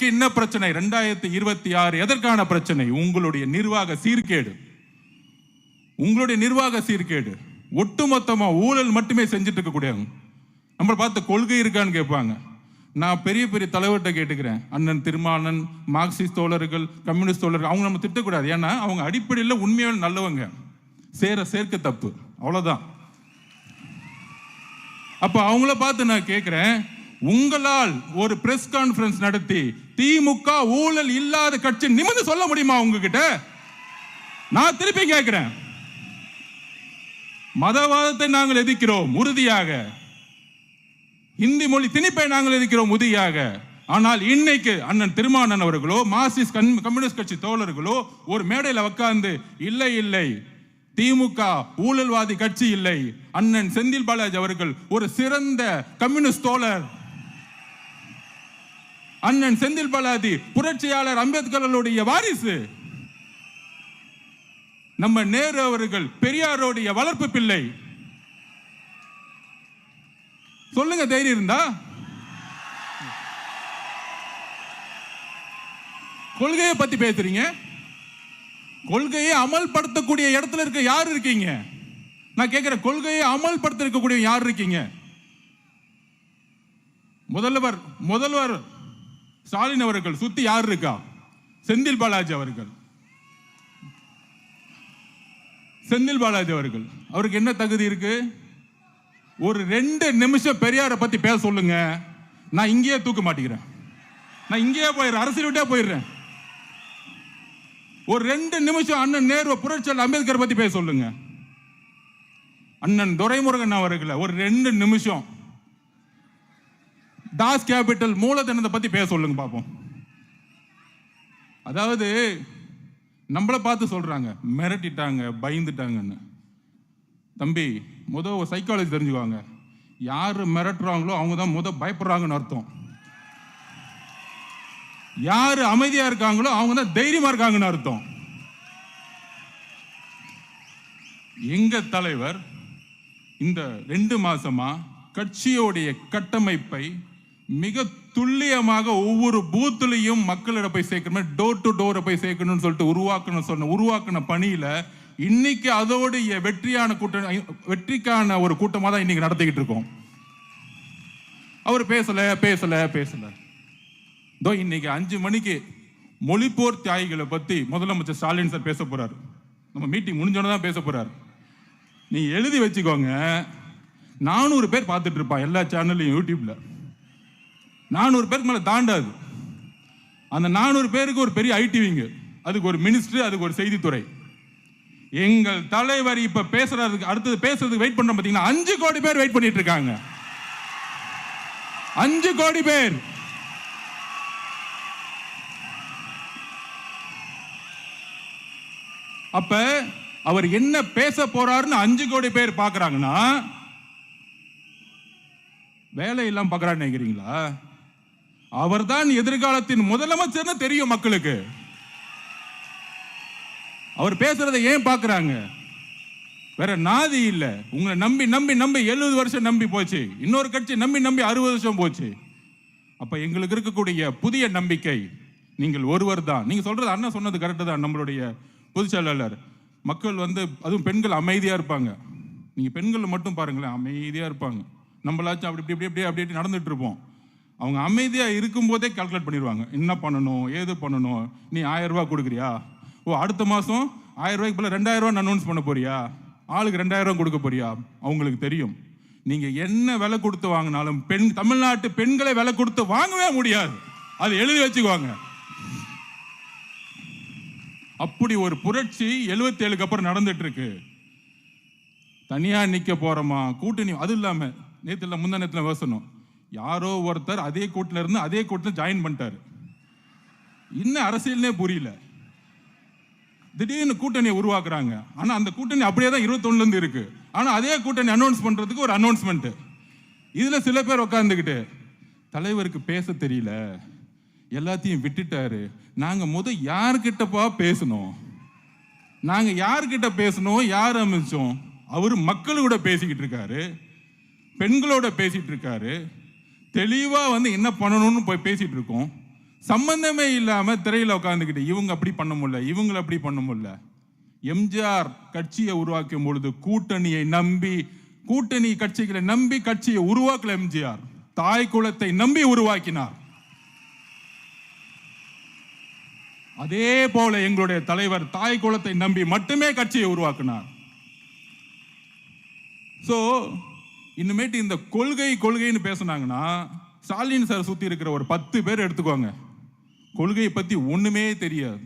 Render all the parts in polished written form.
இன்னைக்கு என்ன பிரச்சனை? 2026 எதற்கான பிரச்சனை? உங்களுடைய நிர்வாக சீர்கேடு. உங்களுடைய நிர்வாக சீர்கேடு. ஒட்டுமொத்தமா ஊழல் மட்டுமே செஞ்சுட்டு இருக்கக்கூடிய நம்மளை பார்த்து கொள்கை இருக்கான்னு கேட்பாங்க. நான் பெரிய பெரிய தலைவர்கிட்ட கேட்டுக்கிறேன். அண்ணன் திருமானன், மார்க்சிஸ்ட் தோழர்கள், கம்யூனிஸ்ட் தோழர்கள், அவங்க நம்ம திட்டக்கூடாது. ஏன்னா அவங்க அடிப்படையில் உண்மையான நல்லவங்க. சேர்க்க தப்பு, அவ்வளவுதான். அப்ப அவங்கள பார்த்து நான் கேட்கிறேன், உங்களால் ஒரு பிரஸ் கான்ஃபரன்ஸ் நடத்தி திமுக ஊழல் இல்லாத கட்சி நிமிர்ந்து சொல்ல முடியுமா உங்ககிட்ட? நான் திருப்பி கேட்கிறேன். மதவாதத்தை நாங்கள் எதிர்க்கிறோம் உறுதியாக, இந்தி மொழி திணிப்பை நாங்கள் எதிர்க்கிறோம் உறுதியாக. ஆனால் இன்னைக்கு அண்ணன் திருமானன் அவர்களோ மார்க்சிஸ்ட் கம்யூனிஸ்ட் கட்சி தோழர்களோ ஒரு மேடையில் உட்கார்ந்து இல்லை இல்லை திமுக ஊழல்வாதி கட்சி இல்லை, அண்ணன் செந்தில் பாலாஜி அவர்கள் ஒரு சிறந்த கம்யூனிஸ்ட் தோழர், அண்ணன் செந்தில் பாலாஜி புரட்சியாளர் அம்பேத்கருடைய வாரிசு, நம்ம நேரு அவர்கள் பெரியாருடைய வளர்ப்பு பிள்ளை, சொல்லுங்க தைரியம் இருந்தா. கொள்கையை பத்தி பேசுறீங்க. கொள்கையை அமல்படுத்தக்கூடிய இடத்துல இருக்க யார் இருக்கீங்க? நான் கேட்கிறேன், கொள்கையை அமல்படுத்த இருக்கக்கூடிய யார் இருக்கீங்க? முதல்வர் ஸ்டாலின் அவர்கள் சுத்தி யார் இருக்கா? செந்தில் பாலாஜி அவர்கள். செந்தில் பாலாஜி அவர்கள் அவருக்கு என்ன தகுதி இருக்கு? ஒரு 2 நிமிஷம் பெரியாரை பத்தி பேச சொல்லுங்க, நான் இங்கேயே தூக்க மாட்டேங்கிறேன், நான் இங்கேயே போயிடுறேன், அரசியல் விட்டே போயிடுறேன். ஒரு 2 நிமிஷம் அண்ணன் நேரு புரட்சியாளர் அம்பேத்கர் பத்தி பேச சொல்லுங்க. அண்ணன் துரைமுருகன் அவர்களை ஒரு 2 நிமிஷம் டாஸ் கேபிட்டல் மூலதனத்தை பத்தி பேச சொல்லுங்க பாப்போம். அதாவது நம்மளை பார்த்து சொல்றாங்க மிரட்டிட்டாங்க, பயந்துட்டாங்கன்னு. தம்பி, ஒரு சைக்காலஜி தெரிஞ்சுக்குவாங்க. யாரு மிரட்டுறாங்களோ அவங்க தான் பயப்படுறாங்கன்னு அர்த்தம். யாரு அமைதியா இருக்காங்களோ அவங்க தான் தைரியமா இருக்காங்கன்னு அர்த்தம். எங்க தலைவர் இந்த 2 மாசமா கட்சியோடைய கட்டமைப்பை மிக துல்லியமாக ஒவ்வொரு பூத்துலையும் மக்களிடம் போய் சேர்க்கணும், டோர் டு டோரை போய் சேர்க்கணும்னு சொல்லிட்டு உருவாக்கின பணியில இன்னைக்கு அதோடைய வெற்றிக்கான ஒரு கூட்டமாக தான் இன்னைக்கு நடத்திக்கிட்டு இருக்கோம். அவர் பேசல. இன்னைக்கு 5 மணிக்கு மொழிப்போர் தியாகிகளை பத்தி முதலமைச்சர் ஸ்டாலின் சார் பேச போறாரு. நம்ம மீட்டிங் முடிஞ்சோன்னு தான் பேச போறாரு. நீ எழுதி வச்சுக்கோங்க, 400 பேர் பார்த்துட்டு இருப்பான் எல்லா சேனல்லையும், யூடியூப்ல 400 பேருக்கு மேல தாண்டாது. அந்த 400 பேருக்கு ஒரு பெரிய ஐடிவிங்க, அதுக்கு ஒரு மினிஸ்டர், அதுக்கு ஒரு செய்தித்துறை. எங்கள் தலைவர் இப்ப பேசுறதுக்கு அடுத்தது பேசுறதுக்கு வெயிட் பண்றோம் பாத்தீங்கன்னா 5 கோடி பேர் வெயிட் பண்ணிட்டு இருக்காங்க. 5 கோடி பேர். அப்ப அவர் என்ன பேச போறாருன்னு 5 கோடி பேர் பாக்குறாங்கன்னா வேலை இல்லாம பாக்குறான்னு நினைக்கிறீங்களா? அவர் தான் எதிர்காலத்தின் முதலமைச்சர்னு தெரியும் மக்களுக்கு. அவர் பேசுறதை ஏன் பாக்குறாங்க? வேற நாதி இல்ல. உங்களை நம்பி 70 வருஷம் நம்பி போச்சு, இன்னொரு கட்சி நம்பி 60 வருஷம் போச்சு. அப்ப எங்களுக்கு இருக்கக்கூடிய புதிய நம்பிக்கை நீங்கள் ஒருவர் தான். நீங்க சொல்றது அண்ணா சொன்னது கரெக்ட் தான். நம்மளுடைய பொதுச் செயலாளர் மக்கள் அதுவும் பெண்கள் அமைதியா இருப்பாங்க. நீங்க பெண்கள் மட்டும் பாருங்களேன், அமைதியா இருப்பாங்க. நம்மளாச்சும் அப்படி நடந்துட்டு இருப்போம். அவங்க அமைதியா இருக்கும் போதே கால்குலேட் பண்ணிடுவாங்க, என்ன பண்ணணும் ஏது பண்ணணும். நீ 1000 ரூபாய் கொடுக்குறியா, அடுத்த மாசம் 1000 ரூபாய்க்கு போல 2000 ரூபாய் அனௌன்ஸ் பண்ண போறியா, ஆளுக்கு 2000 கொடுக்க போறியா. அவங்களுக்கு தெரியும் நீங்க என்ன விலை கொடுத்து வாங்கினாலும் தமிழ்நாட்டு பெண்களை விலை கொடுத்து வாங்கவே முடியாது. அது எழுதி வச்சுக்குவாங்க. அப்படி ஒரு புரட்சி 77க்கு அப்புறம் நடந்துட்டு இருக்கு. தனியா நிக்க போறோமா, கூட்டணி. அது இல்லாம முந்தா பேசணும், யாரோ ஒருத்தர் அதே கூட்டத்துல இருந்து அதே கூட்டத்தில் ஜாயின் பண்ணிட்டாரு. இன்னும் அரசியல்னே புரியல. திடீர்னு கூட்டணியை உருவாக்குறாங்க. ஆனா அந்த கூட்டணி அப்படியே தான் 21 இருந்து இருக்கு. ஆனா அதே கூட்டணி அனௌன்ஸ் பண்றதுக்கு ஒரு அனௌன்ஸ்மெண்ட். இதுல சில பேர் உட்கார்ந்துக்கிட்டு தலைவருக்கு பேச தெரியல, எல்லாத்தையும் விட்டுட்டாரு, நாங்க யார்கிட்டப்பா பேசணும், நாங்க யார்கிட்ட பேசணும், யார் அமைச்சோம். அவரு மக்களோட பேசிக்கிட்டு இருக்காரு, பெண்களோட பேசிட்டு இருக்காரு, தெளிவா என்ன பண்ணணும்னு போய் பேசிட்டு இருக்கோம். சம்பந்தமே இல்லாம திரையில உட்காந்துக்கிட்டு இவங்க அப்படி பண்ண முடியல, இவங்களை அப்படி பண்ண முடியல. எம்ஜிஆர் கட்சியை உருவாக்கும் பொழுது கூட்டணி கட்சிகளை நம்பி கட்சியை உருவாக்கல. எம்ஜிஆர் தாய் குலத்தை நம்பி உருவாக்கினார். அதே போல எங்களுடைய தலைவர் தாய் குலத்தை நம்பி மட்டுமே கட்சியை உருவாக்கினார். சோ இனிமேட்டு இந்த கொள்கைன்னு பேசினாங்கன்னா ஸ்டாலின் சார் சுத்தி இருக்கிற ஒரு 10 பேர் எடுத்துக்கோங்க, கொள்கையை பத்தி ஒண்ணுமே தெரியாது.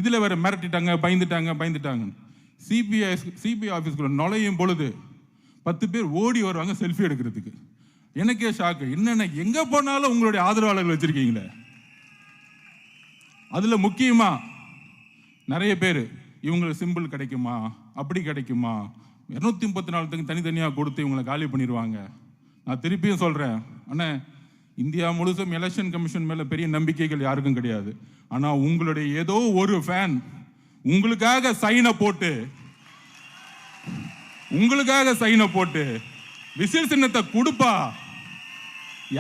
இதுல வேற மிரட்டிட்டாங்க, பயந்துட்டாங்க. சிபிஐ ஆபீஸ்க்குள்ள நுழையும் பொழுது 10 பேர் ஓடி வருவாங்க செல்ஃபி எடுக்கிறதுக்கு. எனக்கே ஷாக்கு, என்னென்ன எங்க போனாலும் உங்களுடைய ஆதரவாளர்கள் வச்சிருக்கீங்களே. அதுல முக்கியமா நிறைய பேர் இவங்களுக்கு சிம்பிள் கிடைக்குமா, அப்படி கிடைக்குமா, 234 தனித்தனியாக கொடுத்து இவங்களை காலி பண்ணிடுவாங்க. நான் திருப்பியும் சொல்றேன், அண்ணா இந்தியா முழுசும் எலெக்ஷன் கமிஷன் மேல பெரிய நம்பிக்கைகள் யாருக்கும் கிடையாது. ஆனா உங்களுடைய ஏதோ ஒரு ஃபேன் உங்களுக்காக சைனை போட்டு விசில் சின்னத்தை கொடுப்பா,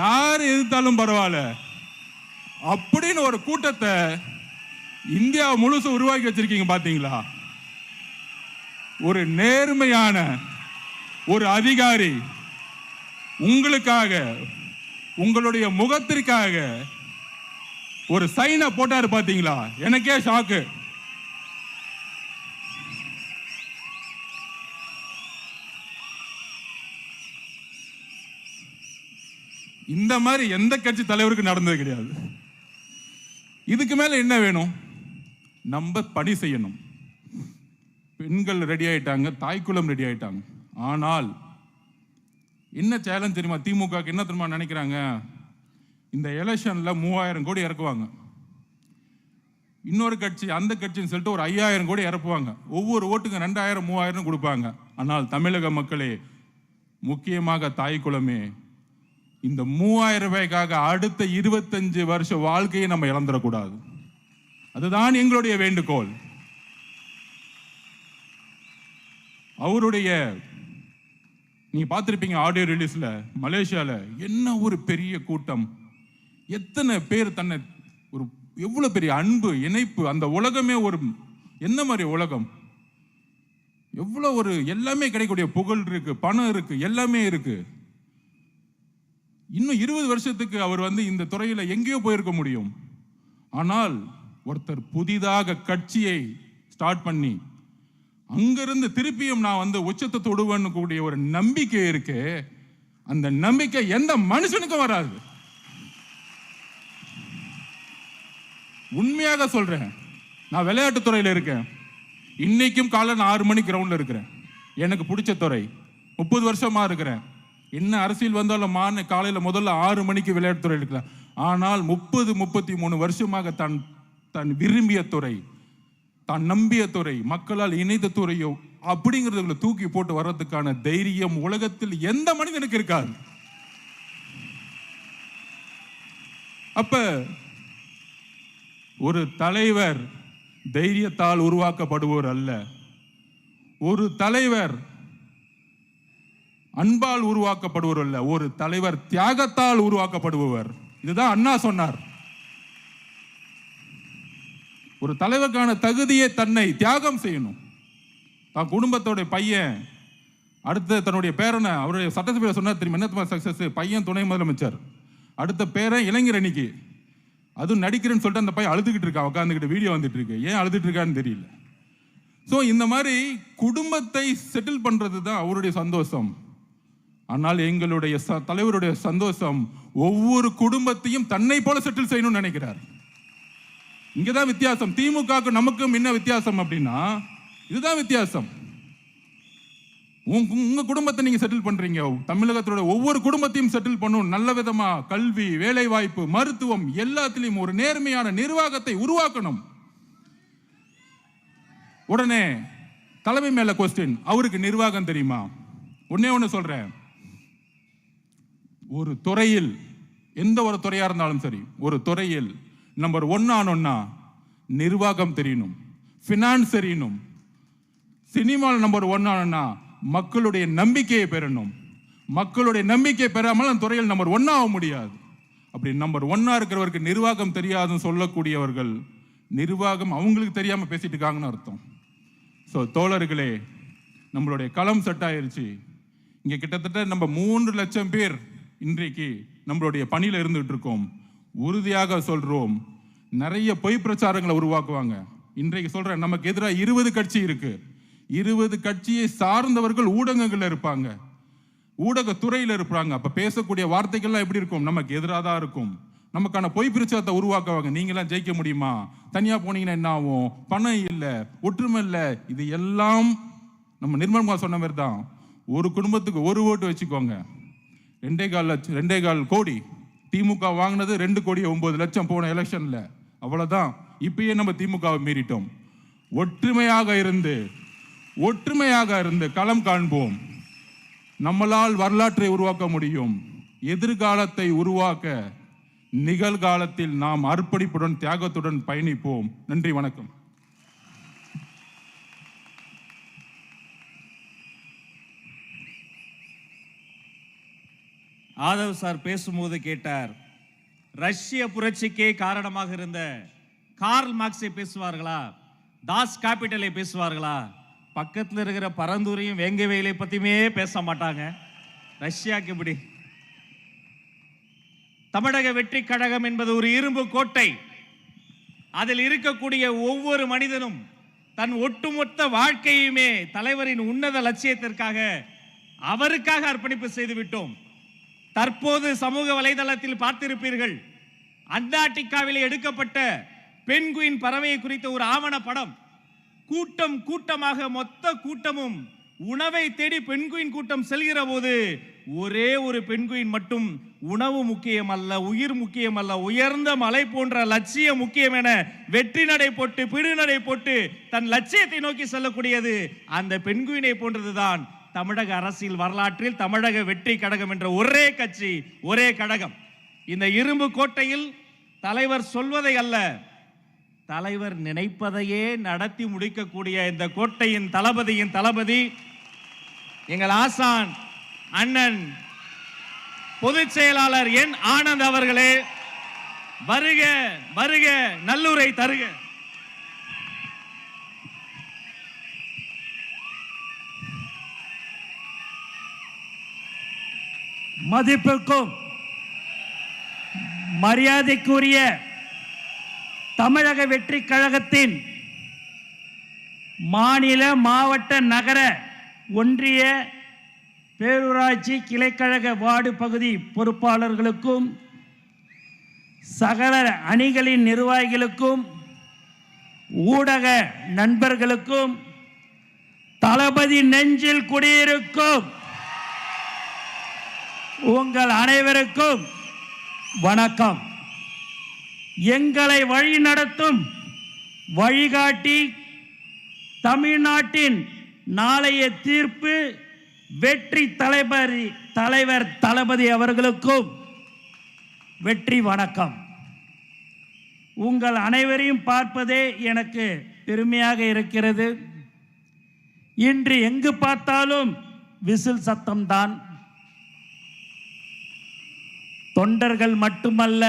யாரு எதிர்த்தாலும் பரவாயில்ல அப்படின்னு ஒரு கூட்டத்தை இந்தியா முழுசு உருவாக்கி வச்சிருக்கீங்க பாத்தீங்களா. ஒரு நேர்மையான ஒரு அதிகாரி உங்களுக்காக, உங்களுடைய முகத்திற்காக ஒரு சைனை போட்டாரு பாத்தீங்களா, எனக்கே ஷாக்கு. இந்த மாதிரி எந்த கட்சி தலைவருக்கு நடந்தது கிடையாது. இதுக்கு மேல என்ன வேணும்? நம்ம பணி செய்யணும். பெண்கள் ரெடி ஆயிட்டாங்க, தாய்க்குளம் ரெடி ஆயிட்டாங்க. ஆனால் என்ன சேலஞ்ச் தெரியுமா? திமுக என்ன தெரியுமா நினைக்கிறாங்க, இந்த எலெக்ஷன்ல 3000 கோடி இறக்குவாங்க, இன்னொரு கட்சி அந்த கட்சின்னு சொல்லிட்டு ஒரு 5000 கோடி இறக்குவாங்க, ஒவ்வொரு ஓட்டுக்கு 2000 3000 கொடுப்பாங்க. ஆனால் தமிழக மக்களே, முக்கியமாக தாய்க்குளமே, இந்த 3000 ரூபாய்க்காக அடுத்த 25 வருஷ வாழ்க்கையை நம்ம இழந்துடக்கூடாது. அதுதான் எங்களுடைய வேண்டுகோள். அவருடைய நீங்க பார்த்திருப்பீங்க ஆடியோ ரிலீஸ்ல, மலேசியால என்ன ஒரு பெரிய கூட்டம், எத்தனை பேர் தன்னை ஒரு எவ்வளவு பெரிய அன்பு இணைப்பு, அந்த உலகமே ஒரு என்ன மாதிரி உலகம், எவ்வளவு ஒரு எல்லாமே கிடைக்கக்கூடிய புகழ் இருக்கு, பணம் இருக்கு, எல்லாமே இருக்கு. இன்னும் 20 வருஷத்துக்கு அவர் இந்த துறையில எங்கேயோ போயிருக்க முடியும். ஆனால் ஒருத்தர் புதிதாக கட்சியை ஸ்டார்ட் பண்ணி அங்கிருந்து திருப்பியும் நான் உச்சத்தை தொடுவேன்னு கூடிய ஒரு நம்பிக்கை இருக்கு. அந்த நம்பிக்கை எந்த மனுஷனுக்கும் வராது. உண்மையாக சொல்றேன், நான் விளையாட்டு துறையில இருக்கேன். இன்னைக்கும் காலைல 6 மணி கிரவுண்ட்ல இருக்கிறேன். எனக்கு பிடிச்ச துறை, 30 வருஷமா இருக்கிறேன். என்ன அரசியல் வந்தாலும் காலையில முதல்ல 6 மணிக்கு விளையாட்டு துறை இருக்கலாம். ஆனால் 30-33 வருஷமாக தான் விரும்பிய துறை, தான் நம்பிய துறை, மக்களால் இணைந்த துறையோ அப்படிங்கிறதுல தூக்கி போட்டு வர்றதுக்கான தைரியம் உலகத்தில் எந்த மனிதனுக்கு இருக்காது. அப்ப ஒரு தலைவர் தைரியத்தால் உருவாக்கப்படுவோர் அல்ல, ஒரு தலைவர் அன்பால் உருவாக்கப்படுவோர் அல்ல, ஒரு தலைவர் தியாகத்தால் உருவாக்கப்படுபவர். இதுதான் அண்ணா சொன்னார். ஒரு தலைவருக்கான தகுதியை தன்னை தியாகம் செய்யணும். தான் குடும்பத்தோட பையன் அடுத்த தன்னுடைய பேரனை அவருடைய சட்டசபையில் சொன்னார் தெரியுமா, என்ன சக்சஸ், பையன் துணை முதலமைச்சர், அடுத்த பேரன் இளைஞர் அணிக்கு, அதுவும் நடிக்கிறேன்னு சொல்லிட்டு அந்த பையன் அழுதுகிட்டு இருக்கா, உட்காந்துக்கிட்டு வீடியோ வந்துட்டு இருக்கு. ஏன் அழுதுட்டு இருக்கான்னு தெரியல. ஸோ இந்த மாதிரி குடும்பத்தை செட்டில் பண்றது தான் அவருடைய சந்தோஷம். ஆனால் எங்களுடைய தலைவருடைய சந்தோஷம் ஒவ்வொரு குடும்பத்தையும் தன்னை போல செட்டில் செய்யணும்னு நினைக்கிறார். இங்கதான் வித்தியாசம். திமுக நமக்கும் என்ன வித்தியாசம் அப்படின்னா, இதுதான் வித்தியாசம். உங்க குடும்பத்தை நீங்க செட்டில் பண்றீங்க, தமிழகத்தோட ஒவ்வொரு குடும்பத்தையும் செட்டில் பண்ணணும். நல்ல விதமா கல்வி, வேலை வாய்ப்பு, மருத்துவம் எல்லாத்திலையும் ஒரு நேர்மையான நிர்வாகத்தை உருவாக்கணும். உடனே தலைமை மேல கொஸ்டின், அவருக்கு நிர்வாகம் தெரியுமா? ஒன்னே ஒண்ணு சொல்றேன், ஒரு துறையில் எந்த ஒரு துறையா இருந்தாலும் சரி, ஒரு துறையில் நம்பர் 1 ஆனோம்னா நிர்வாகம் தெரியணும், பினான்ஸ் தெரியணும். சினிமாவில் நம்பர் 1 ஆனோம்னா மக்களுடைய நம்பிக்கையை பெறணும். மக்களுடைய நம்பிக்கை பெறாமல் அந்த துறையில் நம்பர் 1 ஆக முடியாது. அப்படி நம்பர் 1 இருக்கிறவருக்கு நிர்வாகம் தெரியாதுன்னு சொல்லக்கூடியவர்கள் நிர்வாகம் அவங்களுக்கு தெரியாமல் பேசிட்டு இருக்காங்கன்னு அர்த்தம். ஸோ தோழர்களே, நம்மளுடைய களம் செட் ஆயிருச்சு. இங்கே கிட்டத்தட்ட நம்ம 3 லட்சம் பேர் இன்றைக்கு நம்மளுடைய பணியில் இருந்துகிட்டு இருக்கோம். உறுதியாக சொல்கிறோம், நிறைய பொய் பிரச்சாரங்களை உருவாக்குவாங்க. இன்றைக்கு சொல்கிறேன், நமக்கு எதிராக 20 கட்சி இருக்கு. 20 கட்சியை சார்ந்தவர்கள் ஊடகங்களில் இருப்பாங்க, ஊடகத்துறையில் இருப்பாங்க. அப்போ பேசக்கூடிய வார்த்தைகள்லாம் எப்படி இருக்கும்? நமக்கு எதிராக தான் இருக்கும். நமக்கான பொய் பிரச்சாரத்தை உருவாக்குவாங்க. நீங்களாம் ஜெயிக்க முடியுமா? தனியாக போனீங்கன்னா என்ன ஆகும்? பணம் இல்லை, ஒற்றுமை இல்லை. இது எல்லாம் நம்ம நிர்மல்குமார் சொன்ன மாதிரி தான். ஒரு குடும்பத்துக்கு 1 ஓட்டு வச்சுக்கோங்க, 2.25 கோடி. திமுக வாங்கினது 2,09,00,000 போன எலெக்ஷன்ல. அவ்வளவுதான். இப்பயே நம்ம திமுகவை மீறிட்டோம். ஒற்றுமையாக இருந்து களம் காண்போம். நம்மளால் வரலாற்றை உருவாக்க முடியும். எதிர்காலத்தை உருவாக்க நிகழ்காலத்தில் நாம் அர்ப்பணிப்புடன் தியாகத்துடன் பயணிப்போம். நன்றி, வணக்கம். ஆதவ் சார் பேசும்போது கேட்டார், ரஷ்ய புரட்சிக்கே காரணமாக இருந்த கார்ல் மார்க்ஸை பேசுவார்களா, தாஸ் கேபிட்டலை பேசுவார்களா? பக்கத்தில் இருக்கிற பரந்தூரையும் வேங்கவேலை பத்தியுமே பேச மாட்டாங்க. ரஷ்யாக்கு இப்படி. தமிழக வெற்றி கழகம் என்பது ஒரு இரும்பு கோட்டை. அதில் இருக்கக்கூடிய ஒவ்வொரு மனிதனும் தன் ஒட்டுமொத்த வாழ்க்கையுமே தலைவரின் உன்னத லட்சியத்திற்காக அவருக்காக அர்ப்பணிப்பு செய்து விட்டோம். தற்போது சமூக வலைதளத்தில் பார்த்திருப்பீர்கள், அண்டார்டிகாவில் எடுக்கப்பட்ட பென்குயின் பறவையை குறித்த ஒரு ஆவண படம். கூட்டமாக மொத்த கூட்டமும் உணவை தேடி பென்குயின் கூட்டம் செல்கிற போது ஒரே ஒரு பென்குயின் மட்டும் உணவு முக்கியம் அல்ல, உயிர் முக்கியம் அல்ல, உயர்ந்த மலை போன்ற லட்சியம் முக்கியம் என வெற்றி நடை போட்டு பிடுநடை போட்டு தன் லட்சியத்தை நோக்கி செல்லக்கூடியது அந்த பென்குயினை போன்றதுதான் தமிழக அரசியல் வரலாற்றில் தமிழக வெற்றி கழகம் என்ற ஒரே கட்சி, ஒரே கழகம். இந்த இரும்பு கோட்டையில் தலைவர் சொல்வதை அல்ல, தலைவர் நினைப்பதையே நடத்தி முடிக்கக்கூடிய இந்த கோட்டையின் தளபதி எங்கள் ஆசான் அண்ணன் பொதுச் செயலாளர் என் ஆனந்த் அவர்களே, வருக வருக, நல்லூரை தருக. மதிப்புக்கும் மரியாதைக்குரிய தமிழக வெற்றி கழகத்தின் மாநில, மாவட்ட, நகர, ஒன்றிய, பேரூராட்சி, கிளைக்கழக, வார்டு பகுதி பொறுப்பாளர்களுக்கும், சகல அணிகளின் நிர்வாகிகளுக்கும், ஊடக நண்பர்களுக்கும், தளபதி நெஞ்சில் குடியிருக்கும் உங்கள் அனைவருக்கும் வணக்கம். எங்களை வழி நடத்தும் வழிகாட்டி, தமிழ்நாட்டின் நாளைய தீர்ப்பு வெற்றி தலைவர் தளபதி அவர்களுக்கும் வெற்றி வணக்கம். உங்கள் அனைவரையும் பார்ப்பதே எனக்கு பெருமையாக இருக்கிறது. இன்று எங்கு பார்த்தாலும் விசில் சத்தம்தான். தொண்டர்கள் மட்டுமல்ல,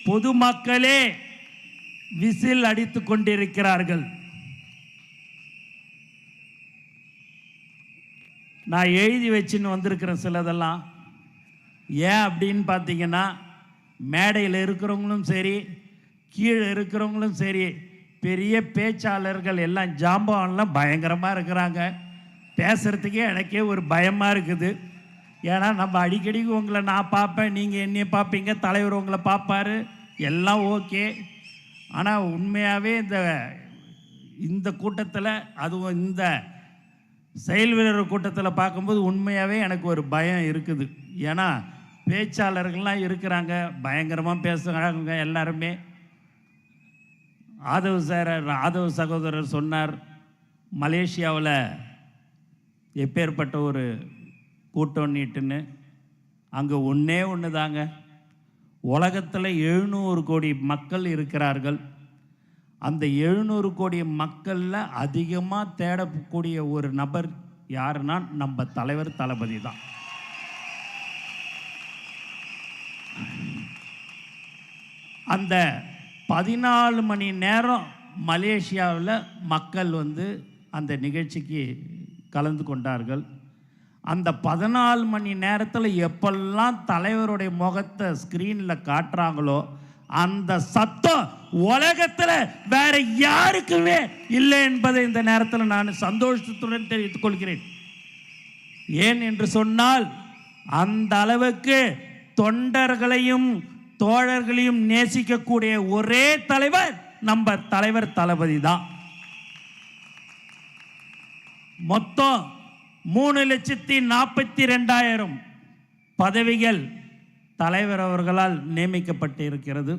பொதுமக்களே விசில் அடித்துக் கொண்டிருக்கிறார்கள். நான் எழுதி வச்சுன்னு வந்திருக்கிறேன் சிலதெல்லாம். ஏன் அப்படின்னு பார்த்தீங்கன்னா, மேடையில் இருக்கிறவங்களும் சரி, கீழே இருக்கிறவங்களும் சரி, பெரிய பேச்சாளர்கள் எல்லாம் ஜாம்பவான்லாம் பயங்கரமாக இருக்கிறாங்க. பேசுகிறதுக்கே எனக்கே ஒரு பயமாக இருக்குது. ஏன்னா நம்ம அடிக்கடி உங்களை நான் பார்ப்பேன், நீங்கள் என்னைய பார்ப்பீங்க, தலைவர் உங்களை பார்ப்பார், எல்லாம் ஓகே. ஆனால் உண்மையாகவே இந்த கூட்டத்தில், அதுவும் இந்த செயல் வீரர் கூட்டத்தில் பார்க்கும்போது உண்மையாகவே எனக்கு ஒரு பயம் இருக்குது. ஏன்னா பேச்சாளர்கள்லாம் இருக்கிறாங்க, பயங்கரமாக பேசுகிறாங்க எல்லாருமே. ஆதவ் சகோதரர் சொன்னார், மலேசியாவில் எப்பேற்பட்ட ஒரு கூட்டம் நீட்டுன்னு. அங்கே ஒன்று தாங்க, உலகத்தில் 700 கோடி மக்கள் இருக்கிறார்கள். அந்த 700 கோடி மக்களில் அதிகமாக தேடக்கூடிய ஒரு நபர் யாருன்னா நம்ம தலைவர் தளபதி தான். அந்த 14 மணி நேரம் மலேசியாவில் மக்கள் அந்த நிகழ்ச்சிக்கு கலந்து கொண்டார்கள். அந்த 14 மணி நேரத்தில் எப்பெல்லாம் தலைவருடைய முகத்தை ஸ்க்ரீனில் காட்டுறாங்களோ அந்த சத்தம் உலகத்தில் வேற யாருக்குமே இல்லை என்பதை இந்த நேரத்தில் நான் சந்தோஷத்துடன் தெரிவித்துக் கொள்கிறேன். ஏன் என்று சொன்னால் அந்த அளவுக்கு தொண்டர்களையும் தோழர்களையும் நேசிக்கக்கூடிய ஒரே தலைவர் நம்ம தலைவர் தளபதி தான். மொத்தம் 3,42,000 பதவிகள் தலைவர் அவர்களால் நியமிக்கப்பட்டு இருக்கிறது.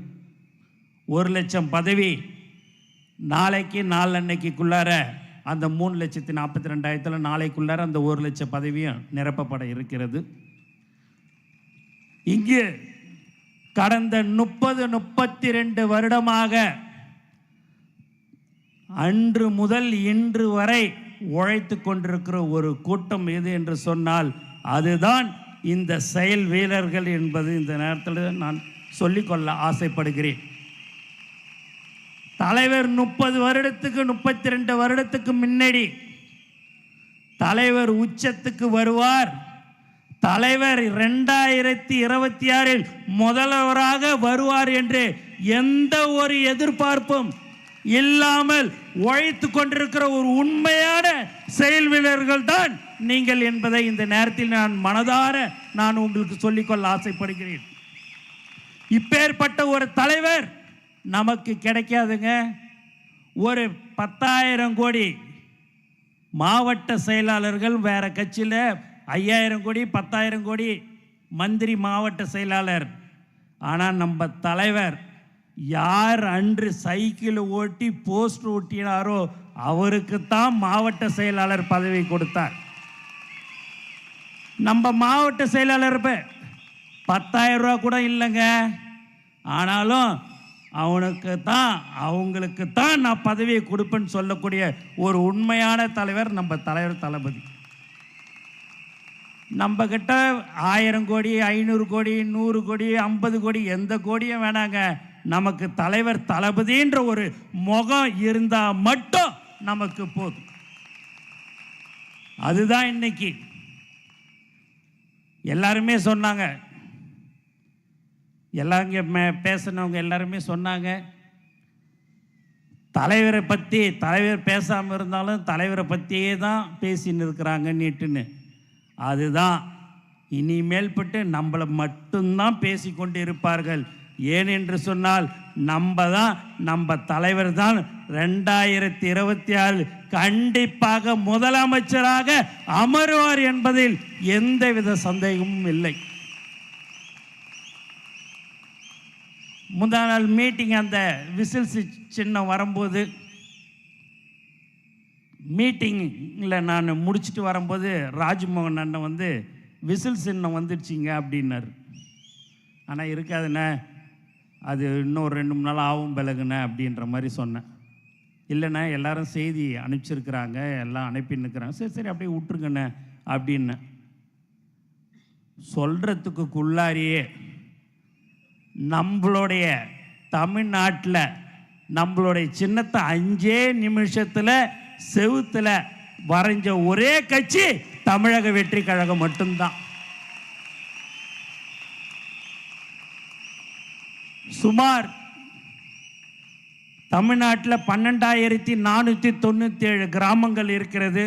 1,00,000 பதவி நாளைக்கு நாளன்னைக்குள்ளார அந்த 3,42,000 நாளைக்குள்ளார அந்த 1,00,000 பதவியும் நிரப்பப்பட இருக்கிறது. இங்கு கடந்த 32 வருடமாக அன்று முதல் இன்று வரை உழைத்து கொண்டிருக்கிற ஒரு கூட்டம் எது என்று சொன்னால் அதுதான் இந்த செயல் வீரர்கள் என்பது இந்த நேரத்தில் நான் சொல்லிக்கொள்ள ஆசைப்படுகிறேன். தலைவர் 30 வருடத்துக்கு 32 வருடத்துக்கு முன்னாடி தலைவர் உச்சத்துக்கு வருவார். தலைவர் 2026 முதல்வராக வருவார் என்று எந்த ஒரு எதிர்பார்ப்பும் இல்லாமல் உழைத்து கொண்டிருக்கிற ஒரு உண்மையான செயல் வீரர்கள் தான் நீங்கள் என்பதை இந்த நேரத்தில் நான் மனதார நான் உங்களுக்கு சொல்லிக்கொள்ள ஆசைப்படுகிறேன். இப்பேற்பட்ட ஒரு தலைவர் நமக்கு கிடைக்காதுங்க. ஒரு 10,000 கோடி மாவட்ட செயலாளர்கள் வேற கட்சியில் 5,000 கோடி 10,000 கோடி மந்திரி மாவட்ட செயலாளர். ஆனால் நம்ம தலைவர் யார் அன்று சைக்கிள் ஓட்டி போஸ்ட் ஓட்டினாரோ அவருக்குத்தான் மாவட்ட செயலாளர் பதவி கொடுத்தார். நம்ம மாவட்ட செயலாளர் 10,000 ரூபா கூட இல்லைங்க. ஆனாலும் அவங்களுக்கு தான் நான் பதவியை கொடுப்பேன்னு சொல்லக்கூடிய ஒரு உண்மையான தலைவர் நம்ம தலைவர் தளபதி. நம்ம கிட்ட 1000 கோடி 500 கோடி 100 கோடி 50 கோடி எந்த கோடியும் வேணாங்க. நமக்கு தலைவர் தளபதின்ற ஒரு முகம் இருந்தால் மட்டும் நமக்கு போதும். அதுதான் இன்னைக்கு எல்லாருமே சொன்னாங்க. எல்லாம் இங்கே பேசினவங்க எல்லாருமே சொன்னாங்க தலைவரை பற்றி. தலைவர் பேசாமல் இருந்தாலும் தலைவரை பற்றியே தான் பேசின்னு இருக்கிறாங்க நீட்டுன்னு. அதுதான் இனிமேல் பட்டு நம்மளை மட்டும்தான் பேசிக்கொண்டு இருப்பார்கள். ஏனென்று சொன்னால் நம்ம தலைவர் தான் 2026 கண்டிப்பாக முதலமைச்சராக அமருவார் என்பதில் எந்தவித சந்தேகமும் இல்லை. முந்தா நாள் மீட்டிங் அந்த விசில் சின்னம் வரும்போது மீட்டிங்கில் நான் முடிச்சுட்டு வரும்போது ராஜ்மோகன் அண்ணன் விசில் சின்னம் வந்துடுச்சிங்க அப்படின்னாரு. ஆனால் இருக்காதுண்ணே, அது இன்னும் 2-3 நாள் ஆகும் பிறகுண்ணே அப்படின்ற மாதிரி சொன்னேன். இல்லைண்ணே எல்லாரும் செய்தி அனுப்பிச்சிருக்கிறாங்க, எல்லாம் அனுப்பின்னுக்கிறாங்க, சரி அப்படியே விட்டுருங்கண்ணே அப்படின்னு சொல்கிறதுக்குள்ளாரியே நம்மளுடைய தமிழ்நாட்டில் நம்மளுடைய சின்னத்தை 5 நிமிஷத்தில் செவுத்தில் வரைஞ்ச ஒரே கட்சி தமிழக வெற்றி கழகம் மட்டும்தான். சுமார் தமிழ்நாட்டில் 12,497 கிராமங்கள் இருக்கிறது.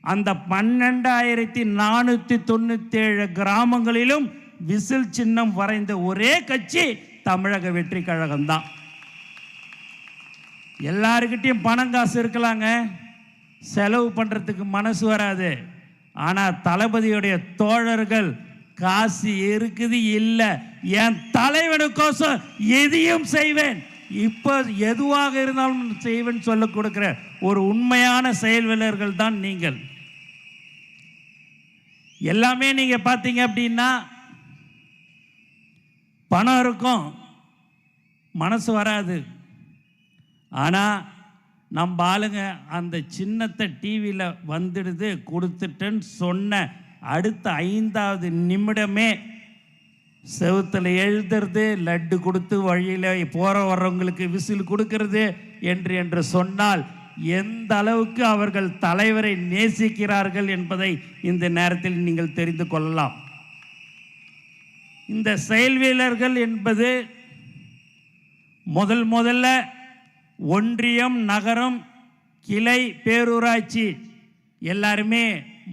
அந்த 12,497 கிராமங்களிலும் விசில் சின்னம் வரைந்த ஒரே கட்சி தமிழக வெற்றி கழகம்தான். எல்லாருக்கிட்டையும் பணம் காசு இருக்கலாங்க, செலவு பண்ணுறதுக்கு மனசு வராது. ஆனால் தளபதியுடைய தோழர்கள் காசு இருக்குது இல்லை, என் தலைவனுக்கோசம் எதையும் செய்வேன், இப்போ எதுவாக இருந்தாலும் செய்வேன் சொல்ல கொடுக்கிற ஒரு உண்மையான செயல் வீரர்கள் தான் நீங்கள். எல்லாமே நீங்கள் பார்த்தீங்க அப்படின்னா பணம் இருக்கும், மனசு வராது. ஆனால் நம்ம ஆளுங்க அந்த சின்னத்தை டிவியில் வந்துடுது கொடுத்துட்டேன்னு சொன்ன அடுத்த 5வது நிமிடமே செவுத்தில் எழுதுறது, லட்டு கொடுத்து வழியில் போகிற வர்றவங்களுக்கு விசில் கொடுக்கறது என்று சொன்னால் எந்த அளவுக்கு அவர்கள் தலைவரை நேசிக்கிறார்கள் என்பதை இந்த நேரத்தில் நீங்கள் தெரிந்து கொள்ளலாம். இந்த செயல் வீரர்கள் என்பது முதல்ல ஒன்றியம், நகரம், கிளை, பேரூராட்சி எல்லாருமே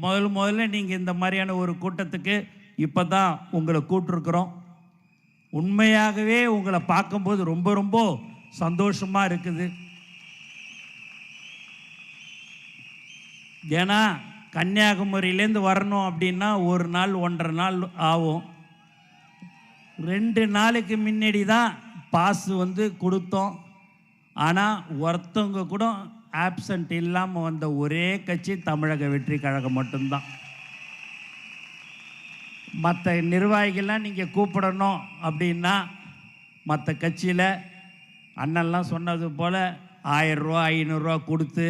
முதல்ல நீங்கள் இந்த மாதிரியான ஒரு கூட்டத்துக்கு இப்போ தான் உங்களை கூப்பிட்டுருக்குறோம். உண்மையாகவே உங்களை பார்க்கும்போது ரொம்ப சந்தோஷமாக இருக்குது. ஏன்னா கன்னியாகுமரியிலேருந்து வரணும் அப்படின்னா 1 நாள் 1.5 நாள் ஆகும். 2 நாளுக்கு முன்னாடி தான் பாஸ் கொடுத்தோம். ஆனால் ஒருத்தவங்க கூட ஆப்சண்ட் இல்லாமல் வந்த ஒரே கட்சி தமிழக வெற்றி கழகம் மட்டும்தான். மற்ற நிர்வாகிகள்லாம் நீங்கள் கூப்பிடணும் அப்படின்னா மற்ற கட்சியில் அண்ணன்லாம் சொன்னது போல் 1000 ரூபா 500 ரூபா கொடுத்து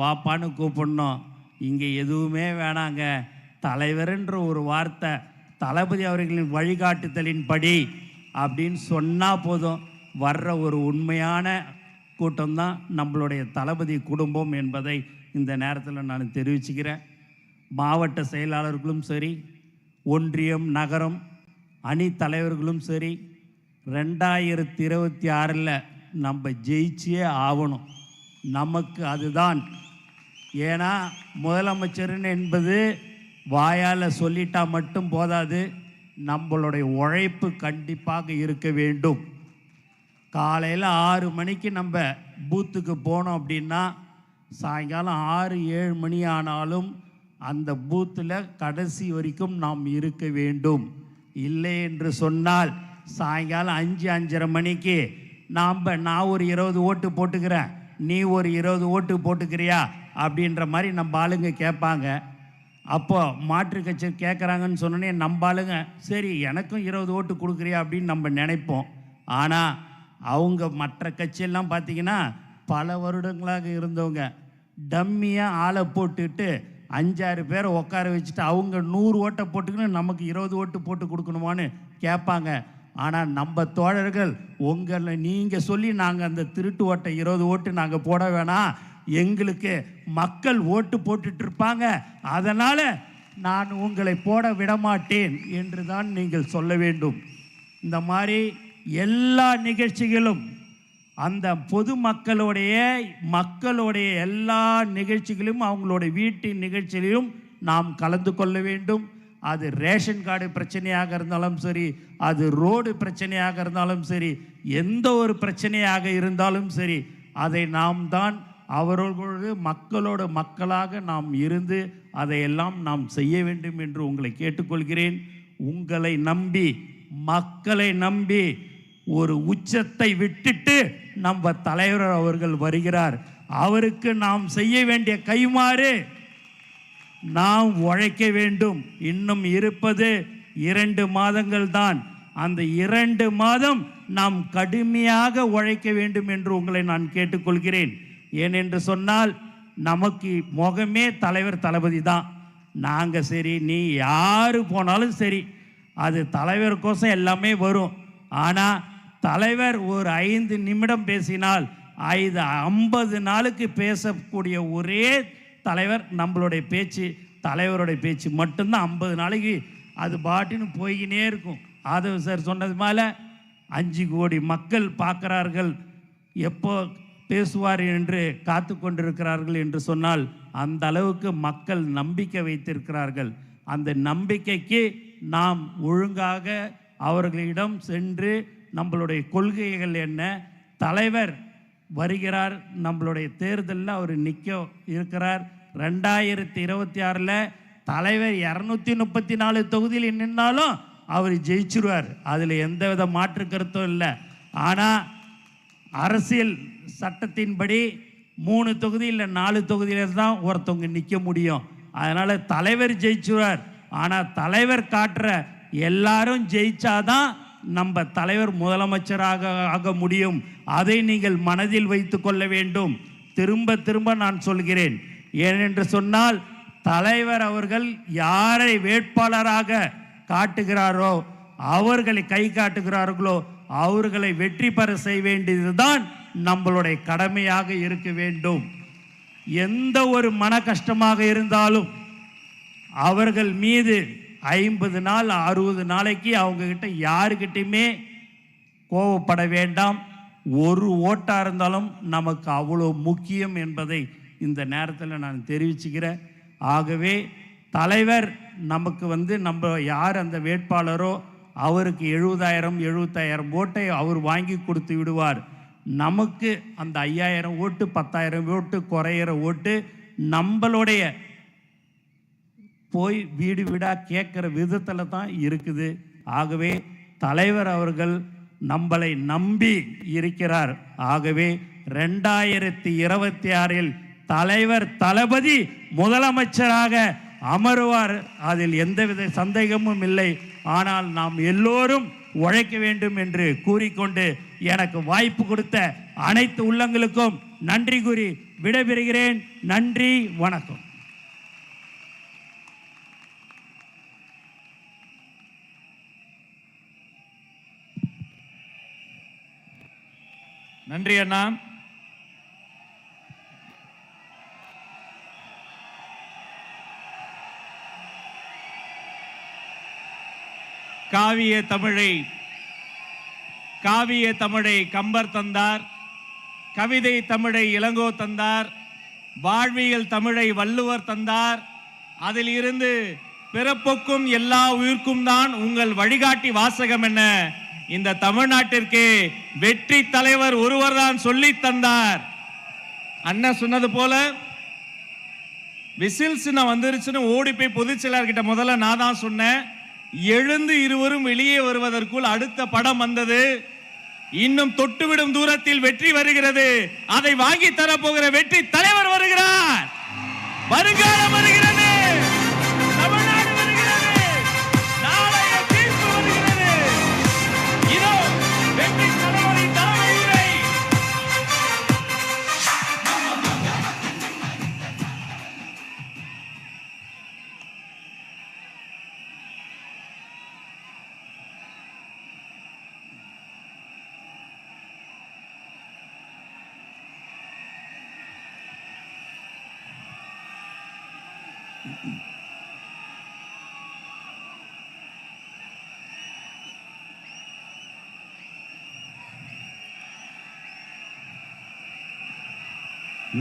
வாப்பான்னு கூப்பிடணும். இங்கே எதுவுமே வேணாங்க. தலைவர்ன்ற ஒரு வார்த்தை தளபதி அவர்களின் வழிகாட்டுதலின்படி அப்படின்னு சொன்னால் போதும். வர்ற ஒரு உண்மையான கூட்டம்தான் நம்மளுடைய தளபதி குடும்பம் என்பதை இந்த நேரத்தில் நான் தெரிவிச்சுக்கிறேன். மாவட்ட செயலாளர்களும் சரி, ஒன்றியம், நகரம் அணி தலைவர்களும் சரி, 2026 நம்ம ஜெயிச்சே ஆகணும். நமக்கு அதுதான். ஏன்னா முதலமைச்சர்னு என்பது வாயால் சொல்லிட்டா மட்டும் போதாது. நம்மளுடைய உழைப்பு கண்டிப்பாக இருக்க வேண்டும். காலையில் 6 மணிக்கு நம்ம பூத்துக்கு போனோம் அப்படின்னா சாயங்காலம் 6-7 மணி ஆனாலும் அந்த பூத்தில் கடைசி வரைக்கும் நாம் இருக்க வேண்டும். இல்லை என்று சொன்னால் சாயங்காலம் 5-5:30 மணிக்கு நான் ஒரு 20 ஓட்டு போட்டுக்கிறேன், நீ ஒரு 20 ஓட்டு போட்டுக்கிறியா அப்படின்ற மாதிரி நம்ம ஆளுங்க கேட்பாங்க. அப்போ மாற்று கட்சி கேட்குறாங்கன்னு சொன்னோன்னே நம்ம ஆளுங்க சரி எனக்கும் 20 ஓட்டு கொடுக்குறியா அப்படின்னு நம்ம நினைப்போம். ஆனால் அவங்க மற்ற கட்சியெல்லாம் பார்த்திங்கன்னா பல வருடங்களாக இருந்தவங்க டம்மியாக ஆளை போட்டுட்டு 5-6 பேரை உட்கார வச்சுட்டு அவங்க 100 ஓட்டை போட்டுக்கின்னு நமக்கு 20 ஓட்டு போட்டு கொடுக்கணுமான்னு கேட்பாங்க. ஆனால் நம்ம தோழர்கள் உங்களை நீங்கள் சொல்லி நாங்கள் அந்த திருட்டு ஓட்டை 20 ஓட்டு நாங்கள் போட வேணாம், எங்களுக்கு மக்கள் ஓட்டு போட்டுட்ருப்பாங்க, அதனால் நான் உங்களை போட விடமாட்டேன் என்று தான் நீங்கள் சொல்ல வேண்டும். இந்த மாதிரி எல்லா நிகழ்ச்சிகளும் அந்த பொதுமக்களுடைய எல்லா நிகழ்ச்சிகளும் அவங்களுடைய வீட்டின் நிகழ்ச்சியிலும் நாம் கலந்து கொள்ள வேண்டும். அது ரேஷன் கார்டு பிரச்சனையாக இருந்தாலும் சரி, அது ரோடு பிரச்சனையாக இருந்தாலும் சரி, எந்த ஒரு பிரச்சனையாக இருந்தாலும் சரி, அதை நாம் தான் அவர்களோடு மக்களாக நாம் இருந்து அதையெல்லாம் நாம் செய்ய வேண்டும் என்று உங்களை கேட்டுக்கொள்கிறேன். உங்களை நம்பி, மக்களை நம்பி ஒரு உச்சத்தை விட்டுட்டு நம்ம தலைவர் அவர்கள் வருகிறார். அவருக்கு நாம் செய்ய வேண்டிய கைமாறு நாம் உழைக்க வேண்டும். இன்னும் இருப்பது 2 மாதங்கள் தான். அந்த 2 மாதம் நாம் கடுமையாக உழைக்க வேண்டும் என்று உங்களை நான் கேட்டுக்கொள்கிறேன். ஏனென்று சொன்னால் நமக்கு முகமே தலைவர் தளபதி தான். நாங்கள் சரி, நீ யார் போனாலும் சரி, அது தலைவருக்கோசம் எல்லாமே வரும். ஆனால் தலைவர் ஒரு 5 நிமிடம் பேசினால் 50 நாளுக்கு பேசக்கூடிய ஒரே தலைவர் நம்மளுடைய பேச்சு, தலைவருடைய பேச்சு மட்டும்தான் 50 நாளைக்கு அது பாட்டுன்னு போய்கினே இருக்கும். ஆதவ சார் சொன்னது மேலே 5 கோடி மக்கள் பார்க்குறார்கள், எப்போ பேசுவார் என்று காத்து கொண்டிருக்கிறார்கள் என்று சொன்னால் அந்த அளவுக்கு மக்கள் நம்பிக்கை வைத்திருக்கிறார்கள். அந்த நம்பிக்கைக்கு நாம் ஒழுங்காக அவர்களிடம் சென்று நம்மளுடைய கொள்கைகள் என்ன, தலைவர் வருகிறார், நம்மளுடைய தேர்தலில் அவர் நிற்க இருக்கிறார். 2026 தலைவர் 234 தொகுதியில் நின்னாலும் அவர் ஜெயிச்சிருவார். அதில் எந்தவித மாற்று கருத்தும் இல்லை. ஆனால் அரசியல் சட்டத்தின்படி 3 தொகுதி இல்லை 4 தொகுதியில் தான் ஒருத்தவங்க நிற்க முடியும். அதனால் தலைவர் ஜெயிச்சுவார். ஆனால் தலைவர் காட்டுற எல்லாரும் ஜெயிச்சாதான் நம்ம தலைவர் முதலமைச்சராக ஆக முடியும். அதை நீங்கள் மனதில் வைத்து கொள்ள வேண்டும். திரும்ப நான் சொல்கிறேன். ஏனென்று சொன்னால் தலைவர் அவர்கள் யாரை வேட்பாளராக காட்டுகிறாரோ, அவர்களை கை காட்டுகிறார்களோ அவர்களை வெற்றி பெற செய்ய வேண்டியதுதான் நம்மளுடைய கடமையாக இருக்க வேண்டும். எந்த ஒரு மன கஷ்டமாக இருந்தாலும் அவர்கள் மீது 50 நாள் 60 நாளைக்கு அவங்கக்கிட்ட யாருக்கிட்டையுமே கோவப்பட வேண்டாம். ஒரு ஓட்டாக இருந்தாலும் நமக்கு அவ்வளோ முக்கியம் என்பதை இந்த நேரத்தில் நான் தெரிவிச்சுக்கிறேன். ஆகவே தலைவர் நமக்கு நம்ம யார் அந்த வேட்பாளரோ அவருக்கு 70,000 ஓட்டை அவர் வாங்கி கொடுத்து விடுவார். நமக்கு அந்த 5,000 ஓட்டு 10,000 ஓட்டு குறையிற ஓட்டு நம்மளுடைய போய் வீடு வீடாக கேட்குற விதத்தில் தான் இருக்குது. ஆகவே தலைவர் அவர்கள் நம்மளை நம்பி இருக்கிறார். ஆகவே 2026 தலைவர் தளபதி முதலமைச்சராக அமருவார், அதில் எந்தவித சந்தேகமும் இல்லை. ஆனால் நாம் எல்லோரும் உழைக்க வேண்டும் என்று கூறிக்கொண்டு எனக்கு வாய்ப்பு கொடுத்த அனைத்து உள்ளங்களுக்கும் நன்றி கூறி விடைபெறுகிறேன். நன்றி, வணக்கம். நன்றி அண்ணா. காவிய தமிழை கம்பர் தந்தார், கவிதை தமிழை இளங்கோ தந்தார், வாழ்வியல் தமிழை வள்ளுவர் தந்தார். அதில் இருந்து பிறப்புக்கும் எல்லா உயிர்க்கும் தான் உங்கள் வழிகாட்டி வாசகம் என இந்த தமிழ்நாட்டிற்கு வெற்றி தலைவர் ஒருவர் தான் சொல்லி தந்தார். அண்ணன் சொன்னது போல விசில்ஸ் வந்துருச்சுன்னு ஓடி போய் பொதுச் செயலாளர்கிட்ட முதல்ல நான் தான் சொன்னேன். எழுந்து இருவரும் வெளியே வருவதற்குள் அடுத்த படம் வந்தது. இன்னும் தொட்டுவிடும் தூரத்தில் வெற்றி வருகிறது. அதை வாங்கி தரப்போகிற வெற்றி தலைவர் வருகிறார். வருங்காலம் வருகிறது. தமிழ்நாடு வருகிறது. நாளைய தீர்ப்பு வருகிறது. இதோ வெற்றி தலைவரின் தலைமையுரை.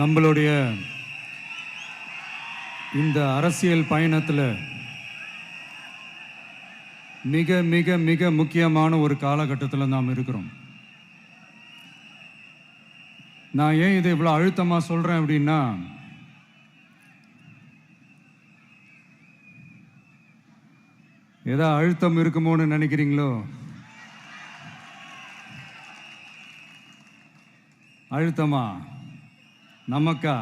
நம்மளுடைய இந்த அரசியல் பயணத்தில் மிக மிக மிக முக்கியமான ஒரு காலகட்டத்தில் நாம் இருக்கிறோம். நான் ஏன் இதை இவ்வளோ அழுத்தமாக சொல்கிறேன் அப்படின்னா, ஏதோ அழுத்தம் இருக்குமோன்னு நினைக்கிறீங்களோ? அழுத்தமா நமக்கா?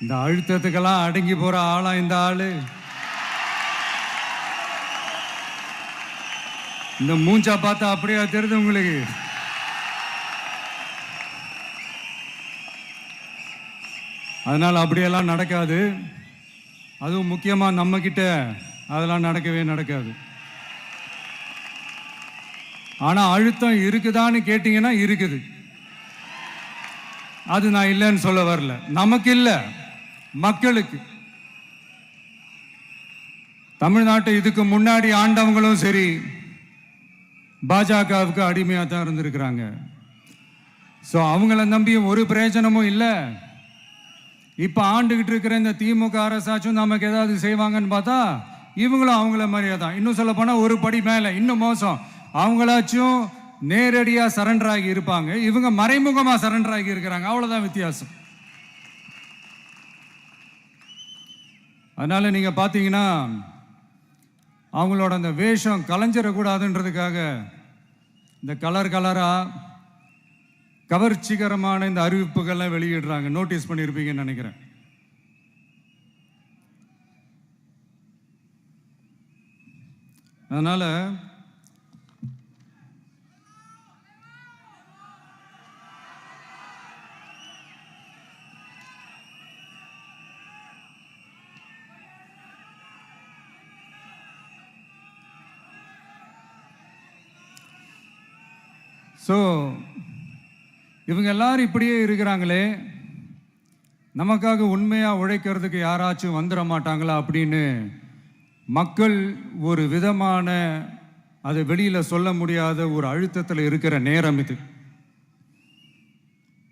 இந்த அழுத்தத்துக்கெல்லாம் அடங்கி போற ஆளா இந்த ஆளு? இந்த மூஞ்சா பார்த்தா அப்படியா தெரியுது உங்களுக்கு? அதனால அப்படியெல்லாம் நடக்காது. அதுவும் முக்கியமா நம்ம கிட்ட அதெல்லாம் நடக்கவே நடக்காது. ஆனா அழுத்தம் இருக்குதான்னு கேட்டீங்கன்னா இருக்குது. அது நான் இல்லைன்னு சொல்ல வரல. நமக்கு இல்ல, மக்களுக்கு. தமிழ்நாட்டை இதுக்கு முன்னாடி ஆண்டவங்களும் சரி பாஜகவுக்கு அடிமையா தான் இருந்திருக்கிறாங்க. ஸோ அவங்கள நம்பியும் ஒரு பிரயோஜனமும் இல்லை. இப்ப ஆண்டுகிட்டு இருக்கிற இந்த திமுக அரசாச்சும் நமக்கு ஏதாவது செய்வாங்கன்னு பார்த்தா இவங்களும் அவங்கள மாதிரியே தான். இன்னும் சொல்ல போனா ஒரு படி மேல, இன்னும் மோசம். அவங்களாச்சும் நேரடியா சரண்டர் ஆகி இருப்பாங்க, இவங்க மறைமுகமா சரண்டர் ஆகி இருக்கிறாங்க. அவ்வளவுதான் வித்தியாசம். அதனால நீங்க பாத்தீங்கன்னா அவங்களோட அந்த வேஷம் கலைஞ்சிடக்கூடாதுன்றதுக்காக இந்த கலர் கலரா கவர்ச்சிகரமான இந்த அறிவிப்புகள்லாம் வெளியிடுறாங்க. நோட்டீஸ் பண்ணியிருப்பீங்கன்னு நினைக்கிறேன். அதனால ஸோ இவங்க எல்லாரும் இப்படியே இருக்கிறாங்களே, நமக்காக உண்மையாக உழைக்கிறதுக்கு யாராச்சும் வந்துட மாட்டாங்களா அப்படின்னு மக்கள் ஒரு விதமான அதை வெளியில் சொல்ல முடியாத ஒரு அழுத்தத்தில் இருக்கிற நேரம் இது.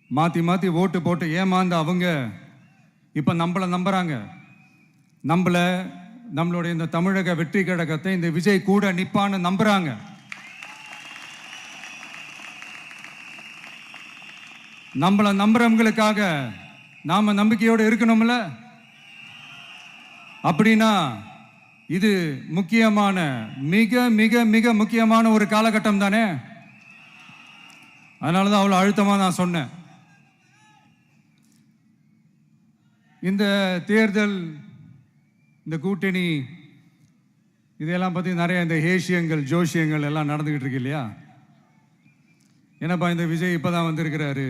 மாற்றி மாற்றி ஓட்டு போட்டு ஏமாந்து அவங்க இப்போ நம்மளை நம்புகிறாங்க. நம்மளுடைய இந்த தமிழக வெற்றி கழகத்தை இந்த விஜய் கூட நிப்பான்னு நம்புகிறாங்க. நம்மளை நம்புறவங்களுக்காக நாம நம்பிக்கையோடு இருக்கணும்ல. அப்படின்னா இது முக்கியமான மிக மிக மிக முக்கியமான ஒரு காலகட்டம் தானே. அதனால தான் அவ்வளோ அழுத்தமாக நான் சொன்னேன். இந்த தேர்தல், இந்த கூட்டணி, இதெல்லாம் பற்றி நிறைய இந்த ஏசியங்கள் ஜோசியங்கள் எல்லாம் நடந்துக்கிட்டு இருக்கு இல்லையா. என்னப்பா இந்த விஜய் இப்போ தான் வந்திருக்கிறாரு,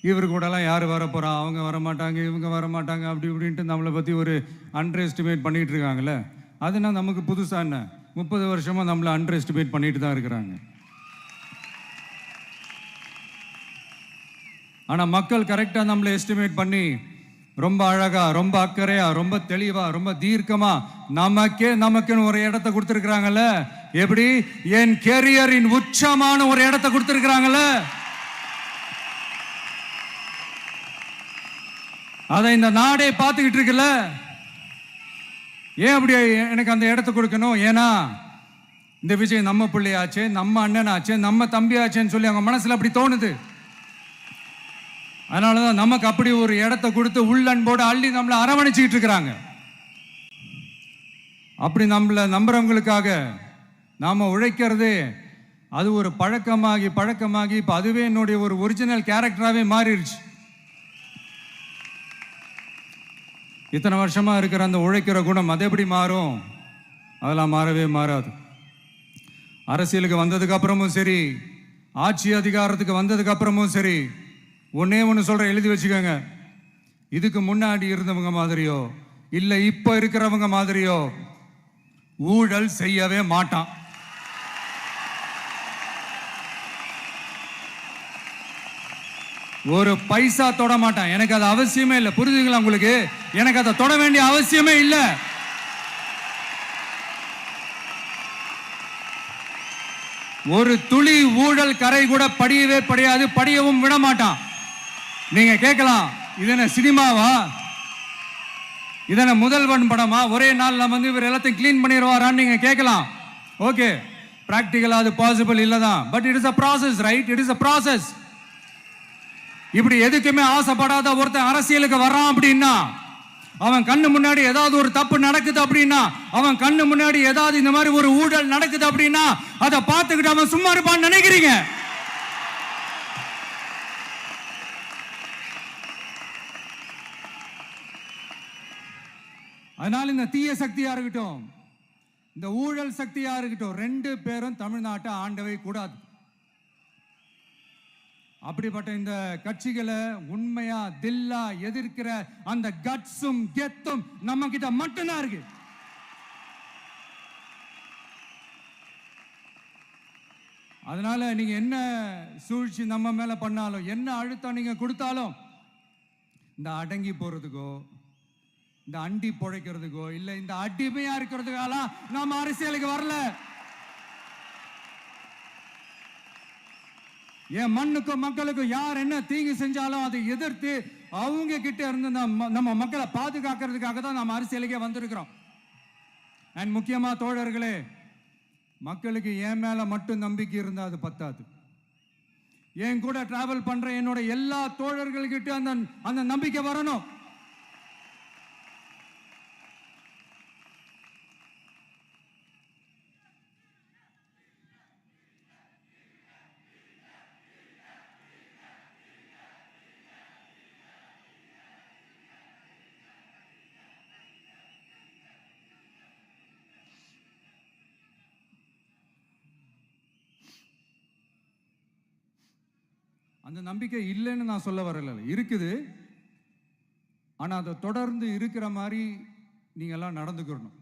இவர் கூடலாம் யார் வரப்போகிறா, அவங்க வரமாட்டாங்க, இவங்க வரமாட்டாங்க, அப்படி இப்படின்ட்டு நம்மளை பற்றி ஒரு அண்டர் எஸ்டிமேட் பண்ணிகிட்டு இருக்காங்களே. அதுனா நமக்கு புதுசாக என்ன, 30 வருஷமாக நம்மளை அண்டர் எஸ்டிமேட் பண்ணிட்டு தான் இருக்கிறாங்க. ஆனால் மக்கள் கரெக்டாக நம்மளை எஸ்டிமேட் பண்ணி ரொம்ப அழகா, ரொம்ப அக்கறையா, ரொம்ப தெளிவா, ரொம்ப தீர்க்கமா நமக்குன்னு ஒரு இடத்த கொடுத்துருக்குறாங்கல்ல. எப்படி, என் கேரியரின் உச்சமான ஒரு இடத்த கொடுத்துருக்குறாங்கல்ல. அதை இந்த நாடே பார்த்துக்கிட்டு இருக்குல்ல. ஏன் அப்படி எனக்கு அந்த இடத்த கொடுக்கணும்? ஏன்னா இந்த விஜய் நம்ம பிள்ளையாச்சே, நம்ம அண்ணனாச்சே, நம்ம தம்பியாச்சேன்னு சொல்லி அவங்க மனசுல அப்படி தோணுது. அதனாலதான் நமக்கு அப்படி ஒரு இடத்த கொடுத்து உள்ளன்போடு அள்ளி நம்மளை அரவணைச்சிக்கிட்டு இருக்கிறாங்க. அப்படி நம்மளை நம்புறவங்களுக்காக நாம உழைக்கிறதே அது ஒரு பழக்கமாகி இப்போ அதுவே என்னுடைய ஒரு ஒரிஜினல் கேரக்டராகவே மாறிடுச்சு. இத்தனை வருஷமா இருக்கிற அந்த உழைக்கிற குணம் அது எப்படி மாறும்? அதெல்லாம் மாறவே மாறாது. அரசியலுக்கு வந்ததுக்கு அப்புறமும் சரி, ஆட்சி அதிகாரத்துக்கு வந்ததுக்கு அப்புறமும் சரி, ஒன்னே ஒன்று சொல்ற, எழுதி வச்சுக்கோங்க. இதுக்கு முன்னாடி இருந்தவங்க மாதிரியோ இல்லை இப்போ இருக்கிறவங்க மாதிரியோ ஊழல் செய்யவே மாட்டான். ஒரு பைசா தொட மாட்டான். எனக்கு அது அவசியமே இல்லை. புரிஞ்சுங்களா உங்களுக்கு? எனக்கு அதை தொட வேண்டிய அவசியமே இல்லை. ஒரு துளி ஊழல் கரை கூட படியவே படியாது, படியவும் விட மாட்டான். நீங்க கேட்கலாம், இது என்ன சினிமாவா, இதன முதல்வன் படமா, ஒரே நாள் நம்ம இவர் எல்லாத்தையும் கிளீன் பண்ணிடுவாரான்னு நீங்க கேட்கலாம். ஓகே, பிராக்டிகலா அது பாசிபிள் இல்லதான். But it is a process, right? It is a process. இப்படி எதுக்குமே ஆசைப்படாத ஒருத்தன் அரசியலுக்கு வர்றான் அப்படின்னா, அவன் கண்ணு முன்னாடி ஏதாவது ஒரு தப்பு நடக்குது அப்படின்னா, அவன் கண்ணு முன்னாடி ஏதாவது இந்த மாதிரி ஒரு ஊழல் நடக்குது அப்படின்னா, அதை பார்த்துக்கிட்டு அவன் சும்மா இருப்பான்னு நினைக்கிறீங்க? அதனால இந்த தீய சக்தியா இருக்கட்டும், இந்த ஊழல் சக்தியா இருக்கட்டும், ரெண்டு பேரும் தமிழ்நாட்டை ஆண்டவே கூடாது. அப்படிப்பட்ட இந்த கட்சிகளை உண்மையா தில்லா எதிர்க்கிற அந்த கட்ஸும் கெத்தும் நம்ம கிட்ட மட்டும்தான் இருக்கு. அதனால நீங்க என்ன சூழ்ச்சி நம்ம மேல பண்ணாலும், என்ன அழுத்தம் நீங்க கொடுத்தாலும், இந்த அடங்கி போறதுக்கோ, இந்த அண்டி பொழைக்கிறதுக்கோ, இல்ல இந்த அடிமையா இருக்கிறதுக்காலாம் நாம அரசியலுக்கு வரல. என் மண்ணுக்கும் மக்களுக்கும் யார் என்ன தீங்கு செஞ்சாலும் அதை எதிர்த்து அவங்க கிட்ட இருந்து நம்ம மக்களை பாதுகாக்கிறதுக்காக தான் நம்ம அரசியலுக்கே வந்திருக்கிறோம். அண்ட் முக்கியமா தோழர்களே, மக்களுக்கு என் மேல மட்டும் நம்பிக்கை இருந்தா அது பத்தாது. என் கூட டிராவல் பண்ற என்னோட எல்லா தோழர்கள்கிட்ட அந்த நம்பிக்கை வரணும். அந்த நம்பிக்கை இல்லைன்னு நான் சொல்ல வரல, இருக்குது. ஆனா அதை தொடர்ந்து இருக்கிற மாதிரி நீங்க எல்லாம் நடந்துக்கணும்.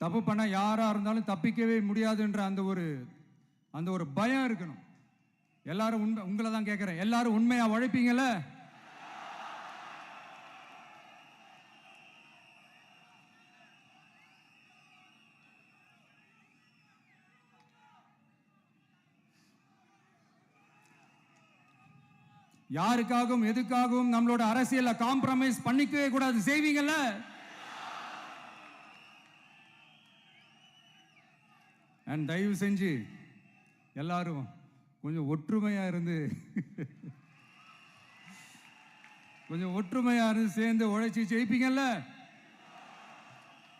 தப்பு பண்ண யாரா இருந்தாலும் தப்பிக்கவே முடியாதுன்ற அந்த ஒரு பயம் இருக்கணும். எல்லாரும் உங்களை தான் கேட்கிறேன், எல்லாரும் உண்மையா உழைப்பீங்கல்ல? யாருக்காகவும் எதுக்காகவும் நம்மளோட அரசியல்ல காம்ப்ரமைஸ் பண்ணிக்கவே கூடாது, செய்வீங்கல்ல? அண்ட் தயவு செஞ்சு எல்லாரும் கொஞ்சம் ஒற்றுமையா இருந்து சேர்ந்து உழைச்சி ஜெயிப்பீங்கல்ல?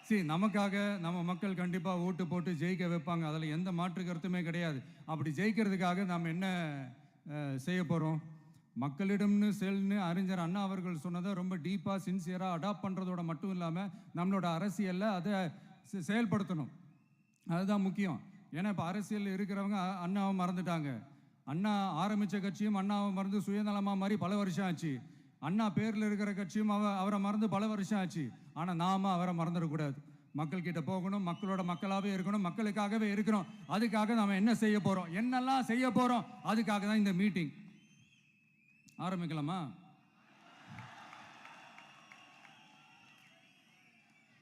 சரி, நமக்காக நம்ம மக்கள் கண்டிப்பா ஓட்டு போட்டு ஜெயிக்க வைப்பாங்க, அதில் எந்த மாற்று கருத்துமே கிடையாது. அப்படி ஜெயிக்கிறதுக்காக நாம் என்ன செய்ய போறோம்? மக்களிடம்னு செல்னு அறிஞர் அண்ணா அவர்கள் சொன்னதை ரொம்ப டீப்பாக சின்சியராக அடாப்ட் பண்ணுறதோட மட்டும் இல்லாமல் நம்மளோட அரசியலில் அதை செயல்படுத்தணும். அதுதான் முக்கியம். ஏன்னா இப்போ அரசியல் இருக்கிறவங்க அண்ணாவை மறந்துட்டாங்க. அண்ணா ஆரம்பித்த கட்சியும் அண்ணாவை மறந்து சுயநலமாக மாதிரி பல வருஷம் ஆச்சு. அண்ணா பேரில் இருக்கிற கட்சியும் அவரை மறந்து பல வருஷம் ஆச்சு. ஆனால் நாம அவரை மறந்துடக்கூடாது. மக்கள்கிட்ட போகணும், மக்களோட மக்களாகவே இருக்கணும், மக்களுக்காகவே இருக்கணும். அதுக்காக நாம் என்ன செய்ய போகிறோம், என்னெல்லாம் செய்ய போகிறோம், அதுக்காக தான் இந்த மீட்டிங். ஆரம்பிக்கலாமா?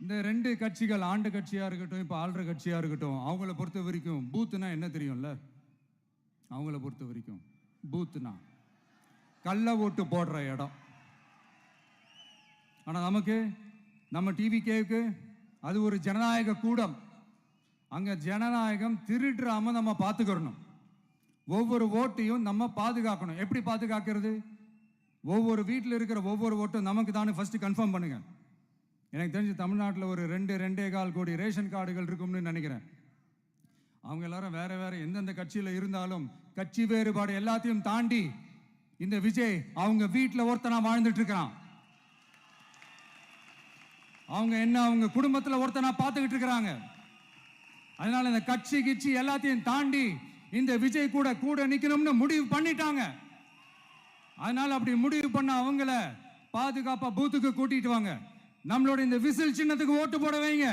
இந்த ரெண்டு கட்சிகள், ஆண்டு கட்சியாக இருக்கட்டும், இப்போ ஆள்ற கட்சியாக இருக்கட்டும், அவங்கள பொறுத்த வரைக்கும் பூத்துனா என்ன தெரியும்ல? அவங்கள பொறுத்த வரைக்கும் பூத்துனா கள்ள ஓட்டு போடுற இடம். ஆனால் நமக்கு, நம்ம டிவிகேவுக்கு அது ஒரு ஜனநாயக கூடம். அங்கே ஜனநாயகம் திருடுறாம நம்ம பார்த்துக்கிறணும். ஒவ்வொரு ஓட்டையும் நம்ம பாதுகாக்கணும். எப்படி பாதுகாக்கிறது? ஒவ்வொரு வீட்டில் இருக்கிற ஒவ்வொரு ஓட்டும் நமக்கு தானே ஃபர்ஸ்ட் கன்ஃபார்ம் பண்ணுங்க. எனக்கு தெரிஞ்சு தமிழ்நாட்டில் ஒரு 2.25 கோடி ரேஷன் கார்டுகள் இருக்கும்னு நினைக்கிறேன். அவங்க எல்லாரும் வேற வேற எந்தெந்த கட்சியில் இருந்தாலும் கட்சி வேறுபாடு எல்லாத்தையும் தாண்டி இந்த விஜய் அவங்க வீட்டில் ஒருத்தனா வாழ்ந்துட்டு இருக்கிறான். அவங்க குடும்பத்தில் ஒருத்தனா பார்த்துக்கிட்டு இருக்கிறாங்க. அதனால இந்த கட்சி கிச்சி எல்லாத்தையும் தாண்டி இந்த விஜய் கூட நிக்கணும்னு முடிவு பண்ணிட்டாங்க. அதனால அப்படி முடிவு பண்ண அவங்கள பாதுகாப்பா பூத்துக்கு கூட்டிட்டு வாங்க. நம்மளோட இந்த விசில் சின்னத்துக்கு ஓட்டு போட வைங்க.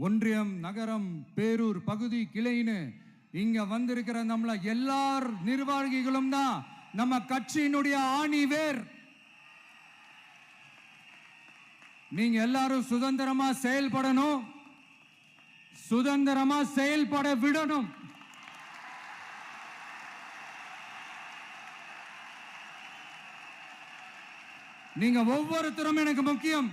ஒன்றியம், நகரம், பேரூர் பகுதி கிளைன்னு இங்க வந்திருக்கிற நம்மள எல்லார் நிர்வாகிகளும் தான் நம்ம கட்சியினுடைய ஆணி வேர். நீங்க எல்லாரும் சுதந்திரமா செயல்படணும், சுதந்திரமா செயல்பட விடணும். நீங்க ஒவ்வொருத்தரும் எனக்கு முக்கியம்.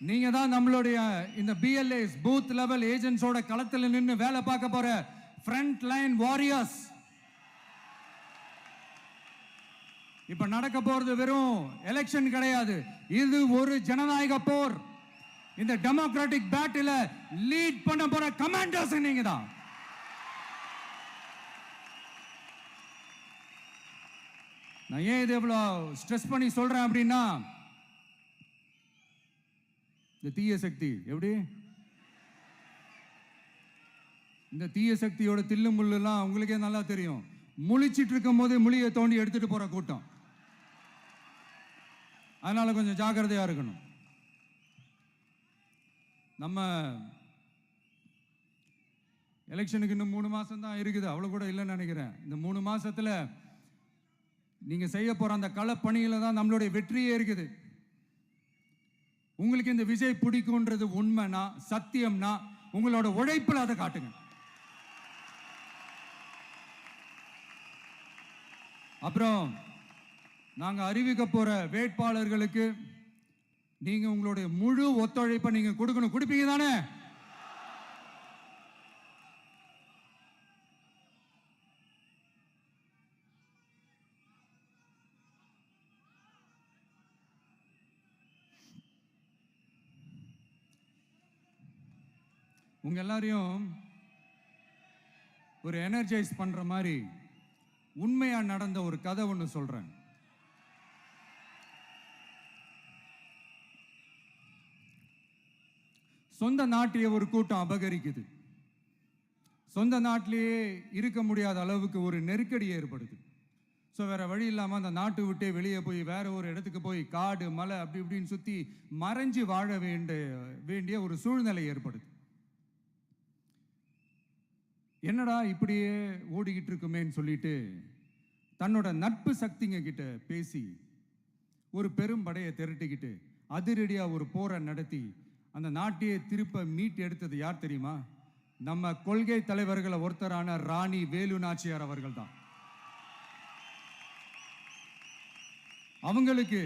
நீங்க தான் நம்மளுடைய இந்த பிஎல்ஏஸ், பூத் லெவல் ஏஜென்ட்ஸோட களத்தில் நின்று வேலை பார்க்க போற ஃப்ரண்ட் லைன் வாரியர்ஸ். இப்ப நடக்க போறது வெறும் எலெக்ஷன் கிடையாது, இது ஒரு ஜனநாயக போர். இந்த டெமோக்ராட்டிக் பேட்டில லீட் பண்ண போற கமாண்டர்ஸ் நீங்க தான். நான் ஏன் இது எவ்வளவு ஸ்ட்ரெஸ் பண்ணி சொல்றேன் அப்படின்னா, இந்த தீய சக்தி எப்படி, இந்த தீய சக்தியோட தில்லு முள்ளுலாம் உங்களுக்கே நல்லா தெரியும். முழிச்சிட்டு இருக்கும் போது முழியை தோண்டி எடுத்துட்டு போற கூட்டம். அதனால கொஞ்சம் ஜாக்கிரதையா இருக்கணும். நம்ம எலெக்ஷனுக்கு இன்னும் 3 மாசம் தான் இருக்குது, அவ்வளவு கூட இல்லைன்னு நினைக்கிறேன். இந்த 3 மாசத்துல நீங்க செய்ய போற அந்த களப்பணியில தான் நம்மளுடைய வெற்றியே இருக்குது. உங்களுக்கு இந்த விஜய் பிடிக்கும்ன்றது உண்மைனா, சத்தியம்னா, உங்களோட உழைப்பில் அதை காட்டுங்க. அப்புறம் நாங்க அறிவிக்க போற வேட்பாளர்களுக்கு நீங்க உங்களுடைய முழு ஒத்துழைப்பை நீங்க கொடுக்கணும். கொடுப்பீங்க தானே? உங்க எல்லாரையும் ஒரு எனர்ஜைஸ் பண்ற மாதிரி உண்மையா நடந்த ஒரு கதை ஒன்று சொல்றேன். சொந்த நாட்டையே ஒரு கூட்டம் அபகரிக்குது. சொந்த நாட்டிலேயே இருக்க முடியாத அளவுக்கு ஒரு நெருக்கடி ஏற்படுது. ஸோ வேற வழி இல்லாமல் அந்த நாட்டை விட்டே வெளியே போய் வேற ஒரு இடத்துக்கு போய் காடு மலை அப்படி இப்படின்னு சுற்றி மறைஞ்சு வாழ வேண்டிய ஒரு சூழ்நிலை ஏற்படுது. என்னடா இப்படியே ஓடிக்கிட்டு இருக்குமேன்னு சொல்லிட்டு தன்னோட நட்பு சக்திங்க கிட்ட பேசி ஒரு பெரும் படையை திரட்டிக்கிட்டு அதிரடியாக ஒரு போரை நடத்தி அந்த நாட்டையே திருப்ப மீட்டு எடுத்தது யார் தெரியுமா? நம்ம கொள்கை தலைவர்களை ஒருத்தரான ராணி வேலு நாச்சியார் அவர்கள் தான். அவங்களுக்கு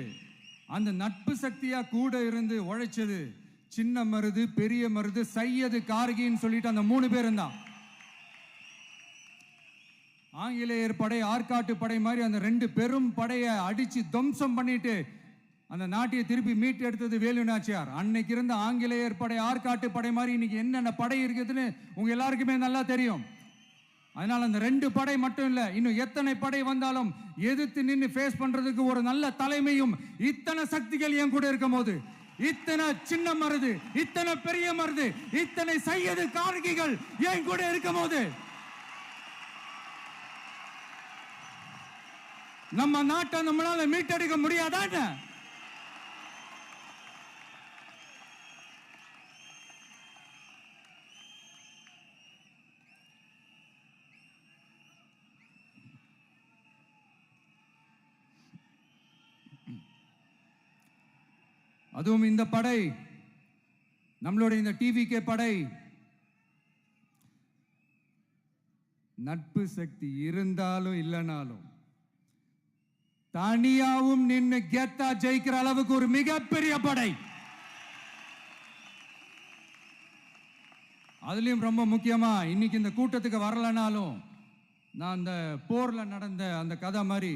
அந்த நட்பு சக்தியா கூட இருந்து உழைச்சது சின்ன மருது, பெரிய மருது, சையது, கார்கின்னு சொல்லிட்டு அந்த 3 பேரும் தான். ஆங்கிலேயர் படை, ஆற்காட்டு படை மாதிரி அந்த 2 பெரும் படையை அடிச்சு துவம்சம் பண்ணிட்டு அந்த நாட்டையை திருப்பி மீட்டு எடுத்தது வேலு நாச்சியார். அன்னைக்கு இருந்த ஆங்கிலேயர் படை, ஆற்காட்டு படை மாதிரி இன்னைக்கு என்னென்ன படை இருக்குதுன்னு உங்க எல்லாருக்குமே நல்லா தெரியும். அதனால அந்த 2 படை மட்டும் இல்ல, இன்னும் எத்தனை படை வந்தாலும் எதிர்த்து நின்று ஃபேஸ் பண்றதுக்கு ஒரு நல்ல தலைமையும் இத்தனை சக்திகள் என் கூட இருக்கும் போது, இத்தனை சின்ன மருது, இத்தனை பெரிய மருது, இத்தனை சையது கார்கிகள் என் கூட இருக்கும் போது நம்ம நாட்டை நம்மளால மீட்டெடுக்க முடியாதான்னு அதுவும் இந்த படை, நம்மளுடைய இந்த டிவிகே படை நட்பு சக்தி இருந்தாலும் இல்லைனாலும் தனியாவும் நின்று கெத்தா ஜெயிக்கிற அளவுக்கு ஒரு மிகப்பெரிய படை. அதுலயும் ரொம்ப முக்கியமா இன்னைக்கு இந்த கூட்டத்துக்கு வரலனாலும் நான் அந்த போர்ல நடந்த அந்த கதை மாதிரி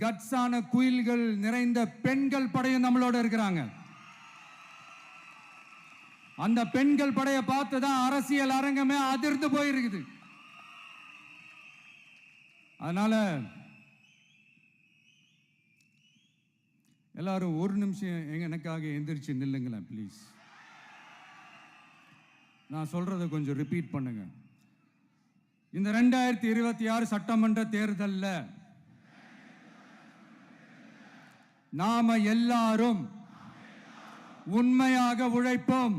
கட்ஸான குயில்கள் நிறைந்த பெண்கள் படையும் நம்மளோட இருக்கிறாங்க. அந்த பெண்கள் படையை பார்த்துதான் அரசியல் அரங்கமே அதிர்ந்து போயிருக்குது. அதனால எல்லாரும் ஒரு நிமிஷம் எனக்காக எந்திரிச்சு நில்லுங்களேன் ப்ளீஸ். நான் சொல்றதை கொஞ்சம் ரிப்பீட் பண்ணுங்க. இந்த 2026 சட்டமன்ற தேர்தல்ல நாம எல்லாரும் உண்மையாக உழைப்போம்,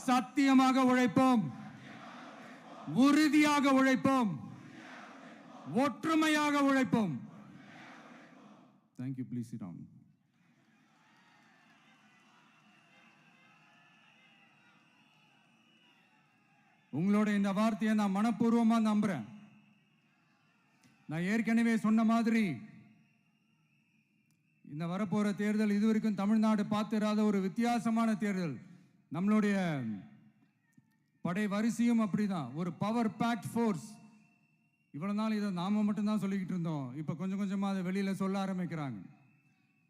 சத்தியமாக உழைப்போம், உறுதியாக உழைப்போம், ஒற்றுமையாக உழைப்போம். தேங்க்யூ. Please sit down. உங்களோட இந்த வார்த்தையை நான் மனப்பூர்வமா நம்புறேன். நான் ஏற்கனவே சொன்ன மாதிரி இந்த வரப்போற தேர்தல் இதுவரைக்கும் தமிழ்நாடு பார்த்திராத ஒரு வித்தியாசமான தேர்தல். நம்மளுடைய படை வரிசையும் அப்படிதான், ஒரு பவர் பேக்ட் ஃபோர்ஸ். இவ்வளவு நாள் இதை நாம மட்டும்தான் சொல்லிக்கிட்டு இருந்தோம். இப்போ கொஞ்சம் கொஞ்சமா அதை வெளியில சொல்ல ஆரம்பிக்கிறாங்க.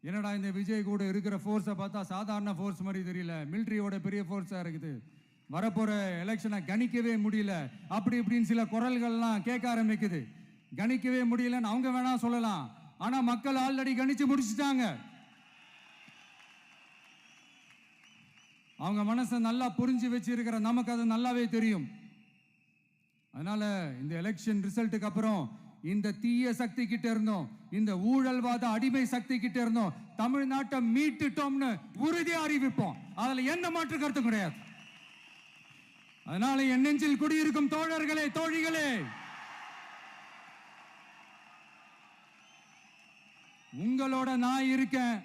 என்னடா இந்த விஜய் கூட இருக்கிற ஃபோர்ஸை பார்த்தா சாதாரண ஃபோர்ஸ் மாதிரி தெரியல, மிலிட்ரியோட பெரிய ஃபோர்ஸா இருக்குது, வரப்போற எலெக்ஷனை கணிக்கவே முடியல, அப்படி இப்படின்னு சில குரல்கள்லாம் கேட்க ஆரம்பிக்குது. கணிக்கவே முடியலன்னு அவங்க வேணா சொல்லலாம், ஆனா மக்கள் ஆல்ரெடி கணிச்சு முடிச்சுட்டாங்க. அவங்க மனசை நல்லா புரிஞ்சு வச்சிருக்கிற நமக்கு அது நல்லாவே தெரியும். அதனால இந்த எலெக்ஷன் ரிசல்ட்டுக்கு அப்புறம் இந்த தீய சக்தி கிட்ட இருந்தோம், இந்த ஊழல்வாத அடிமை சக்தி கிட்ட இருந்தோம் தமிழ்நாட்டை மீட்டுட்டோம்னு உறுதியா அறிவிப்போம். அதுல என்ன மாற்று கருத்து கிடையாது. அதனால என் நெஞ்சில் குடியிருக்கும் தோழர்களே, தோழிகளே, உங்களோட நான் இருக்கேன்,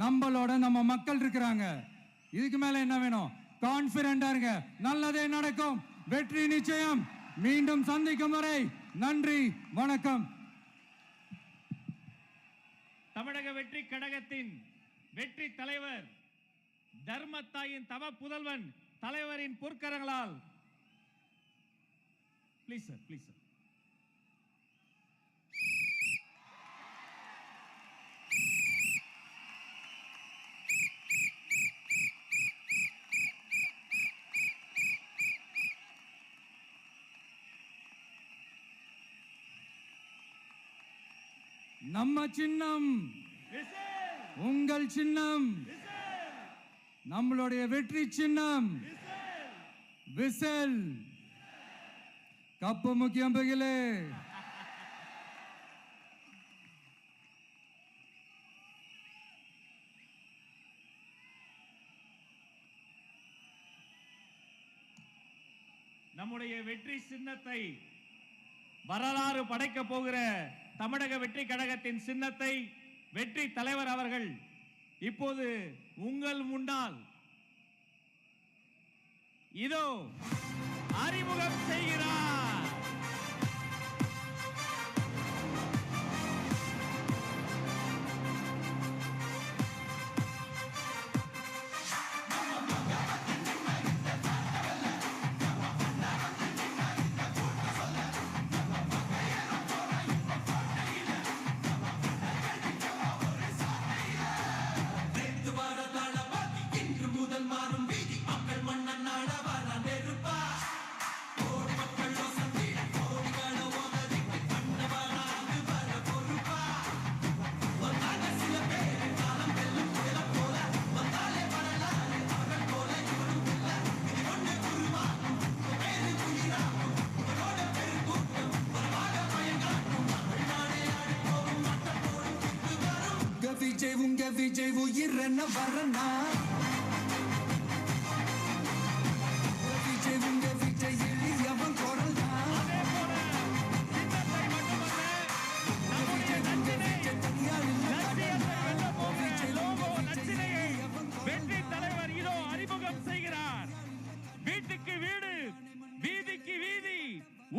நம்மளோட நம்ம மக்கள் இருக்கிறாங்க. இதுக்கு மேல என்ன வேணும்? கான்பிடண்டா இருங்க, நல்லதே நடக்கும், வெற்றி நிச்சயம். மீண்டும் சந்திக்கும் வரை நன்றி, வணக்கம். தமிழக வெற்றி கழகத்தின் வெற்றி தலைவர், தர்மத்தாயின் தவ புதல்வன், தலைவரின் பொற்கரங்களால் ப்ளீஸ் சார், ப்ளீஸ் சார். நம்ம சின்னம், உங்கள் சின்னம், நம்மளுடைய வெற்றி சின்னம் விசில். கப்பு முக்கியம் பகிலே. நம்முடைய வெற்றி சின்னத்தை வரலாறு படைக்க போகிற தமிழக வெற்றி கழகத்தின் சின்னத்தை வெற்றி தலைவர் அவர்கள் இப்போது உங்கள் முன்னால் இதோ அறிமுகம் செய்கிறார். உங்க விஜய் உயிர் என்ன வரனா விஜய் உங்க விஜய் எளியவன் குரல் தான் வெற்றி தலைவர் இதோ அறிமுகம் செய்கிறார். வீட்டுக்கு வீடு, வீதிக்கு வீதி,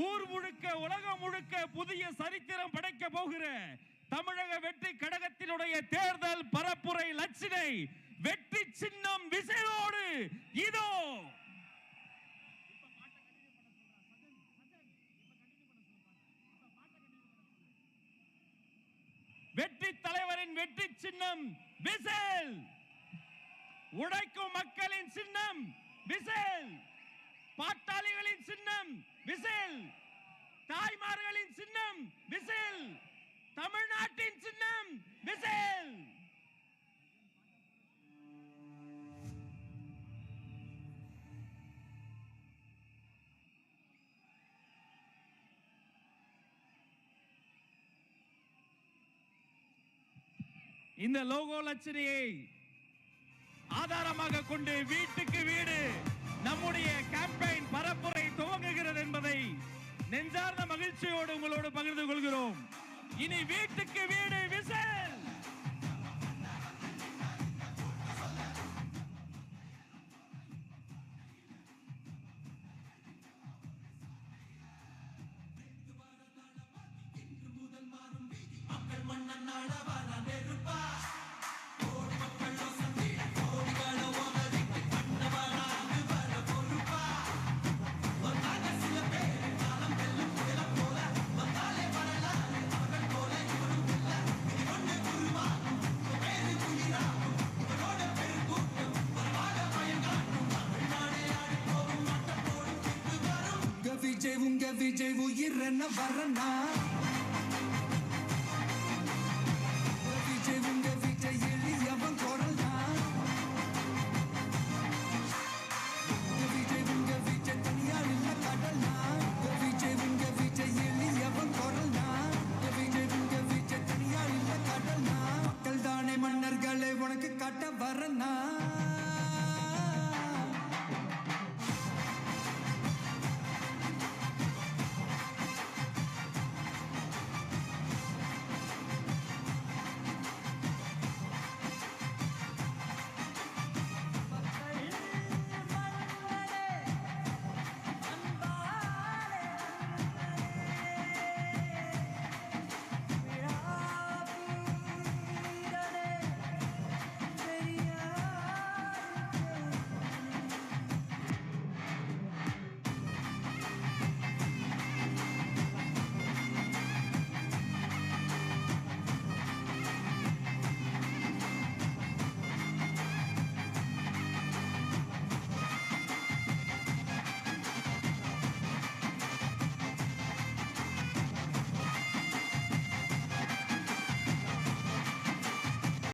ஊர் முழுக்க உலகம் முழுக்க புதிய சரித்திரம் படைக்க போகிற தமிழக வெற்றி கழகத்தினுடைய தேர்தல் பரப்புரை லட்சினை வெற்றி சின்னம் விசையோடு இதோ. வெற்றி தலைவரின் வெற்றி சின்னம் விசில். உழைக்கும் மக்களின் சின்னம் விசில். பாட்டாளிகளின் சின்னம் விசில். தாய்மார்களின் சின்னம் விசில். தமிழ்நாட்டின் சின்னம் விசில். இந்த லோகோ லட்சணையை ஆதாரமாக கொண்டு வீட்டுக்கு வீடு நம்முடைய கேம்பெயின் பரப்புரை துவங்குகிறது என்பதை நெஞ்சார்ந்த மகிழ்ச்சியோடு உங்களோடு பகிர்ந்து கொள்கிறோம். இனி வீட்டுக்கு வீடு விசில். விஜய் உங்க விஜய் உயிர் என்ன வரனா